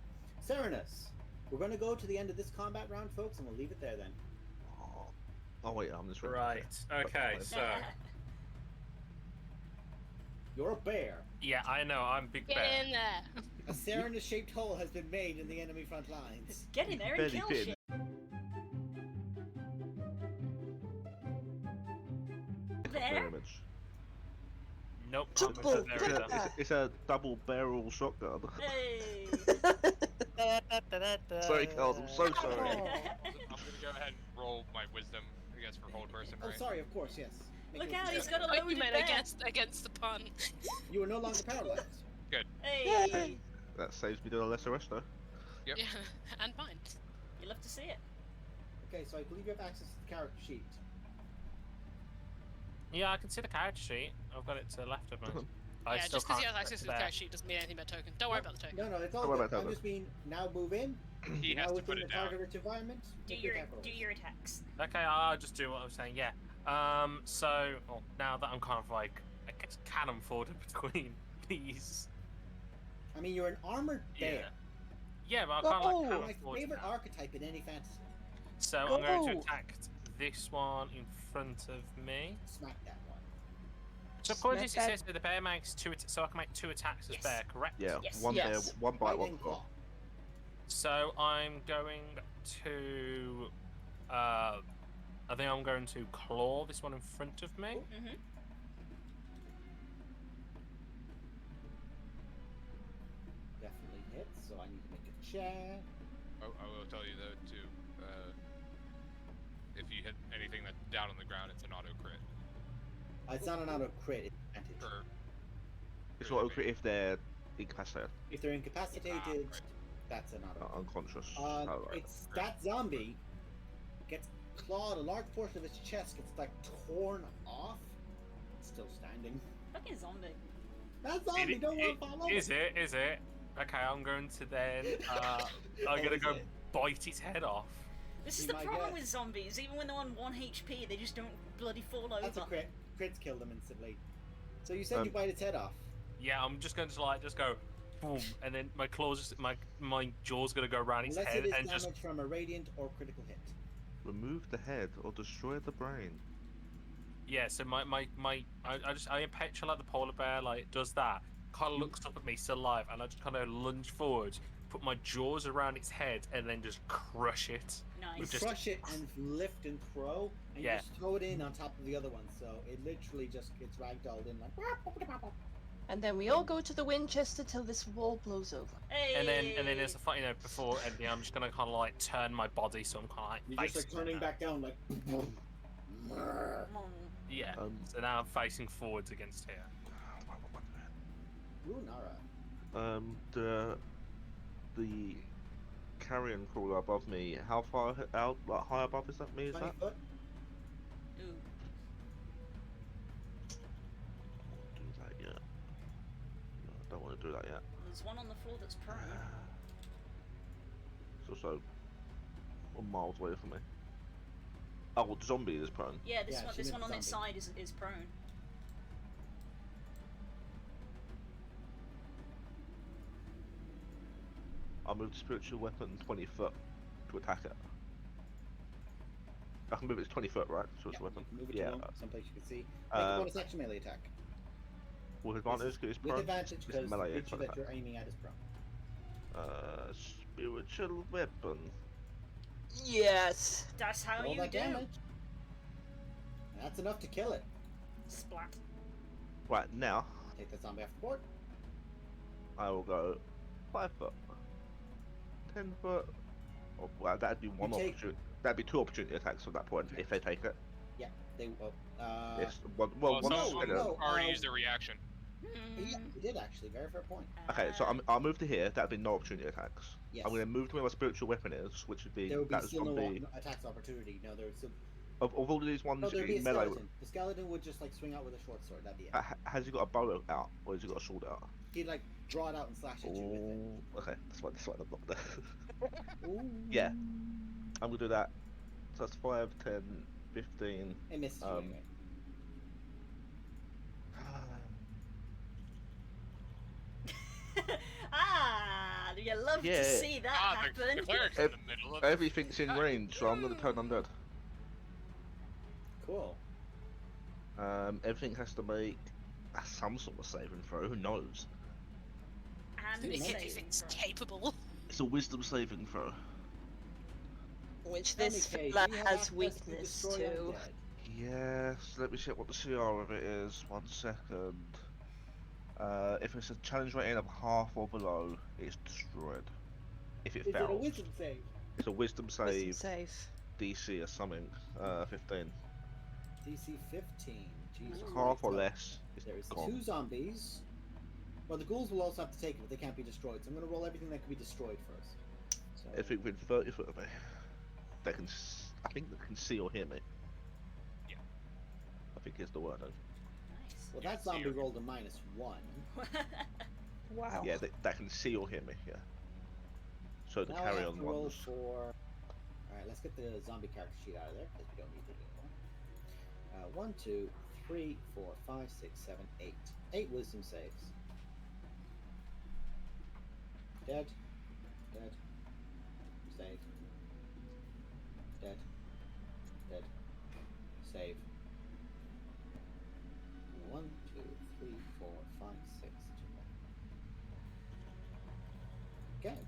Serenus, we're going to go to the end of this combat round, folks, and we'll leave it there then. Oh wait, I'm just Right. Okay. So You're a bear. yeah, I know. I'm Big Get Bear. in there! A Serenus-shaped hole has been made in the enemy front lines. Get in there and Barely kill fit in shit. There? damage. Nope. I'm Double gonna put there barrel. either. It's a double barrel shotgun. Hey! Sorry, Carl, I'm so sorry. I'm gonna go ahead and roll my wisdom, I guess, for hold person, Oh, right? sorry, of course, yes. Make Look it- out, he's got a Like we loaded meant bear. against the pun. You are no longer paralyzed. Hey! That saves me doing a lesser rest though. Yep. Yeah, and mine. You love to see it. Okay, so I believe you have access to the character sheet. Yeah, I can see the character sheet. I've got it to the left of me. I Yeah, still just because can't he has access to the there. character sheet doesn't mean anything about token. Don't worry about the token. No, it's all Don't worry good. about I'm that. just being now move in. He now has to within put it the down. target environment. Do make your attack rolls. attacks. Okay, I'll just do what I was saying. Yeah. So now that I'm kind of like, I guess, cannon fodder between these. I mean, you're an armored bear. Yeah, but I kind of like Oh, cannon my fodder favorite now. archetype in any fantasy. So I'm going to Go. attack this one in front of me. Smack that one. So apologies, it Smack says that the bear makes so I can make 2 attacks as Yes. bear, correct? Yeah, Yes. one Yes. there, one bite, one Lightning claw. So I'm going to, I think I'm going to claw this one in front of me. Mm-hmm. Definitely hits, so I need to make a check. Oh, I will tell you though, too. If you hit anything that's down on the ground, it's an auto crit. It's not an auto crit, it's advantage. Or It's not okay if they're incapacitated, If they're incapacitated, right. that's an auto. unconscious. Oh, right. It's that zombie gets clawed. A large portion of its chest gets like torn off. It's still standing. Fucking zombie. That zombie don't want to fall over. Is it? Is it? Okay, I'm going to then. I'm gonna Is go it? bite its head off. This is Be the my problem guest. with zombies. Even when they're on 1 HP, they just don't bloody fall over. That's a crit. Crits kill them instantly. So you said Um, you bite its head off. Yeah, I'm just going to like just go boom, and then my claws, just, my jaw's gonna go around its Unless head it is and damage just. from a radiant or critical hit. Remove the head or destroy the brain. Yeah, so I picture like the polar bear, like does that, kind of looks up at me, still alive, and I just kind of lunge forward, put my jaws around its head, and then just crush it. Nice. You Just- crush it and lift and throw, and Yeah. you just throw it in on top of the other one, so it literally just gets ragdolled in like. And then we all go to the Winchester till this wall blows over. Hey. And then as a fight, before ending, I'm just gonna kind of like turn my body, so I'm kind of like You're just like facing turning that. back down like. Yeah. So now I'm facing forwards against here. Ooh, Nara. The carrion crawler above me. How far out? Like high above is that me? Is 20 that? foot. Ooh. Do that yet? No, I don't want to do that yet. There's one on the floor that's prone. It's also 1 mile away from me. Oh, well, the zombie is prone. Yeah, Yeah, this she one meant on its zombie. side is prone. I'll move the spiritual weapon 20 foot to attack it. I can move it 20 foot, right? Spiritual weapon. Move it Yeah. to someplace you can see. Make a bonus action melee attack. With advantage, because it's With prone. advantage It's because the melee creature attack. that you're aiming at is prone. Spiritual weapon. Yes. That's how Roll you that do. damage. That's enough to kill it. Splat. Right, now Take that zombie off the board. I will go 5 foot. 10 foot. Oh, well, that'd be one take- opportunity. That'd be 2 opportunity attacks from that point if they take it. Yeah, they will. Yes. Well, Well, one. some of them no, already used their reaction. Yeah, you did actually. Very fair point. Okay, so I'll move to here. That'd be no opportunity attacks. Yes. I'm going to move to where my spiritual weapon is, which would be There would be that still zombie. no attacks opportunity. No, there would still. Of all of these ones No, there'd be a in melee, skeleton. The skeleton would just like swing out with a short sword. That'd be it. has he got a bow out or has he got a sword out? He'd like draw it out and slash at you with it. Oh, okay, that's why I'm not there. Ooh. Yeah. I'm going to do that. So that's 5, 10, 15. It misses you anyway. Ah, you love Yeah. to see that happen. The cleric's in the middle of it. Everything's in range, so I'm going to turn undead. Cool. Everything has to make some sort of saving throw. Who knows? And Dude, it's man. Anything's saving throw. capable. It's a wisdom saving throw. Which Tell me, this Kay, do fella you have has access to weakness destroy to. undead? Yes, let me check what the CR of it is. 1 second. If it's a challenge rating of half or below, it's destroyed. If it Is it a fails, wisdom save? it's a wisdom Wisdom save, save. DC or something. 15. DC 15. Jesus. Half or Christ. less, it's There is gone. 2 zombies. Well, the ghouls will also have to take it, but they can't be destroyed. So I'm going to roll everything that can be destroyed first. So, Everything within 30 foot of me. They can, I think they can see or hear me. Yeah. I think is the word. well, Yeah, that so zombie you're- rolled a -1. Wow. Yeah, that can see or hear me. Yeah. So the Now I carry have on to roll ones. for. Alright, let's get the zombie character sheet out of there because we don't need it anymore. 1, 2, 3, 4, 5, 6, 7, 8. 8 wisdom saves. Dead. Dead. Save. Dead. Dead. Save. 1, 2, 3, 4, 5, 6, 2. Okay.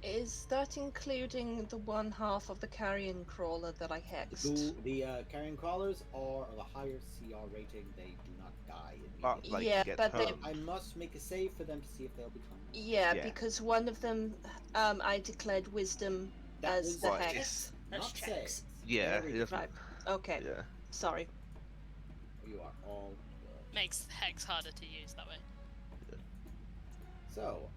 Is that including the 1/2 of the carrion crawler that I hexed? The carrion crawlers are of a higher CR rating. They do not die But immediately. like Yeah, get but they- turned. I must make a save for them to see if they'll become. Yeah, Yeah. because one of them, I declared wisdom That as was the Right. hex. That's not checks. saves. Yeah, Very it doesn't. Right. Okay. Yeah. Sorry. You are all good. Makes hex harder to use that way. So,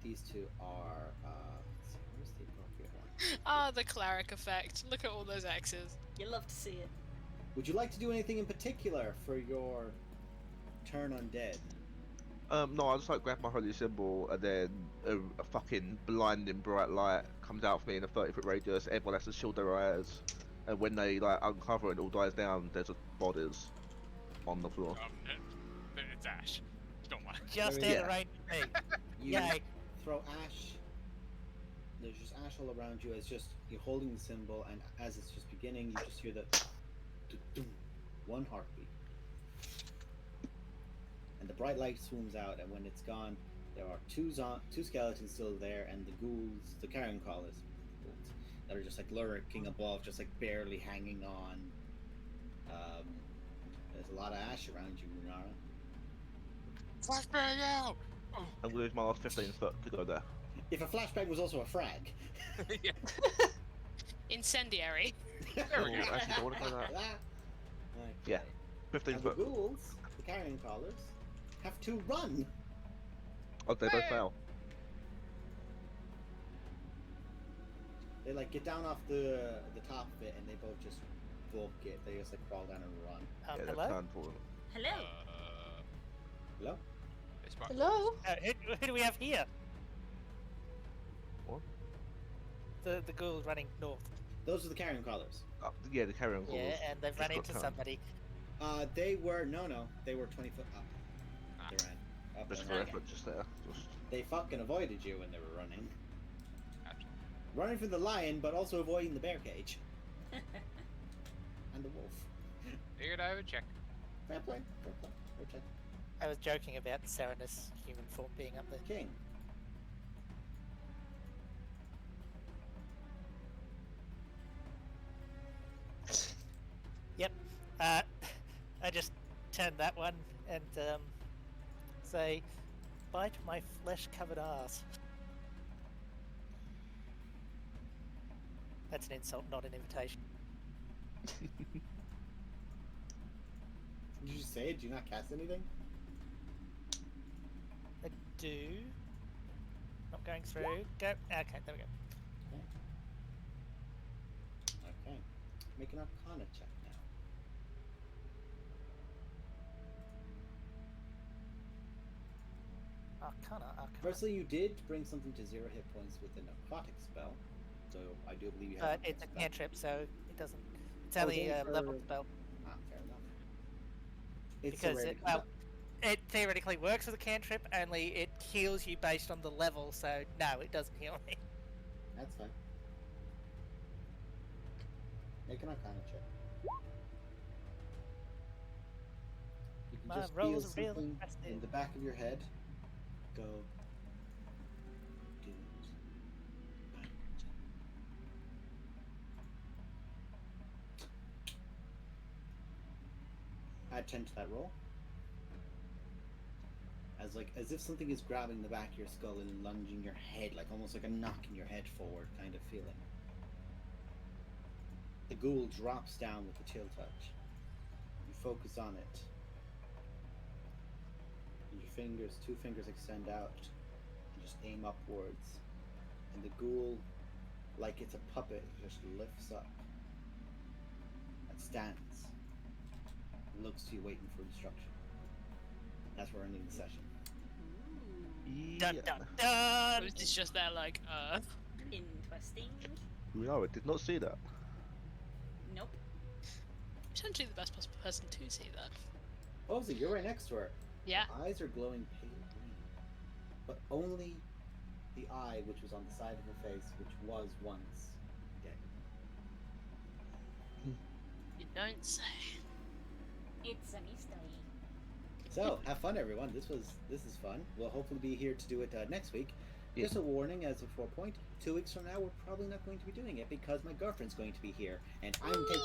these two are. Let's see, where's the appropriate one? Ah, the cleric effect. Look at all those X's. You love to see it. Would you like to do anything in particular for your turn undead? No, I just like grab my holy symbol and then a fucking blinding bright light comes out for me in a 30-foot radius. Everyone has to shield their eyes, and when they like uncover and it all dies down, there's just bodies on the floor. It's Ash. Don't lie. Just There we in go. range of me. You Yay. throw ash. There's just ash all around you. It's just you're holding the symbol, and as it's just beginning, you just hear the one heartbeat, and the bright light swooms out. And when it's gone, there are two skeletons still there, and the ghouls, the carrion callers, that are just like lurking above, just like barely hanging on. There's a lot of ash around you, Munara. Flashbang out! Oh. I'm gonna use my last 15 foot to go there. If a flashbang was also a frag. Yeah. Incendiary. There we go. Ooh, actually, don't wanna go that. Okay. Yeah. 15 And the foot. ghouls, the carrion callers, have to run. Oh, they both fail. They like get down off the top of it, and they both just book it. They just like crawl down and run. Yeah, they're Hello? turned for them. Hello. Hello? It's fine. Hello? Who do we have here? What? The ghoul running north. Those are the carrion callers. Yeah, the carrion callers. Yeah, and they've just run got into turned. somebody. They were they were 20 foot up. Ah. They ran up. Just and for down. effort, just there. Just... They fucking avoided you when they were running. Absolutely. Running from the lion, but also avoiding the bear cage and the wolf. Figured I would check. Fair play. Fair play. Fair check. I was joking about Serenus human form being up there. King. Yep. I just turn that one and say, bite my flesh-covered ass. That's an insult, not an invitation. Did you just say it? Do you not cast anything? I do. Not going through. Go. Okay, there we go. Okay. Make an Arcana check now. Arcana. Firstly, you did bring something to 0 hit points with an aquatic spell, so I do believe you have. But it's a spell. cantrip, so it doesn't. It's Oh, only it's a only level for- spell. Ah, fair enough. It's Because so it, well, it theoretically works with a cantrip, only it heals you based on the level, so no, it doesn't heal me. That's fine. Make an Arcana check. You can My just feel rolls are real something impressive. in the back of your head. Go. Do it. Add 10 to that roll. As if something is grabbing the back of your skull and lunging your head, like almost like a knocking your head forward kind of feeling. The ghoul drops down with the chill touch. You focus on it. And your two fingers extend out and just aim upwards. And the ghoul, like it's a puppet, just lifts up and stands. And looks to you waiting for instruction. That's where we're ending the session. Dun Yeah. dun dun! It's just there like, Interesting. No, I did not see that. Nope. potentially the best possible person to see that. Ozzy, you're right next to her. Yeah. Her eyes are glowing pale green. But only the eye which was on the side of her face, which was once dead. You don't say. It's a mystery. So, have fun, everyone. This is fun. We'll hopefully be here to do it next week. Yeah. Just a warning as a 4 point. 2 weeks from now, we're probably not going to be doing it because my girlfriend's going to be here, and I'm taking.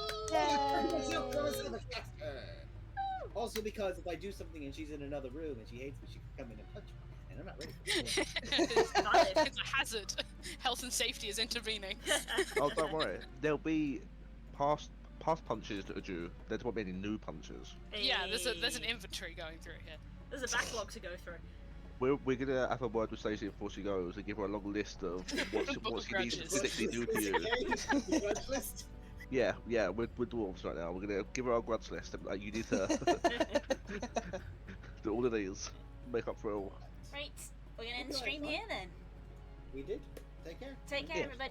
Also, because if I do something and she's in another room and she hates me, she can come in and punch me, and I'm not ready for it. It's valid. it's a hazard. Health and safety is intervening. Oh, don't worry. There'll be past punches that are due. There won't be any new punches. Yeah, there's an Hey. inventory going through here. There's a backlog to go through. We're gonna have a word with Stacey before she goes and give her a long list of what Book she of needs to grudges. physically do to you. Grudge list? Yeah, we're dwarves right now. We're gonna give her our grudge list. And, like, you need to do all of these, make up for it all. Right, we're gonna end the stream here then. We did. Take care. Take care, Yeah. everybody.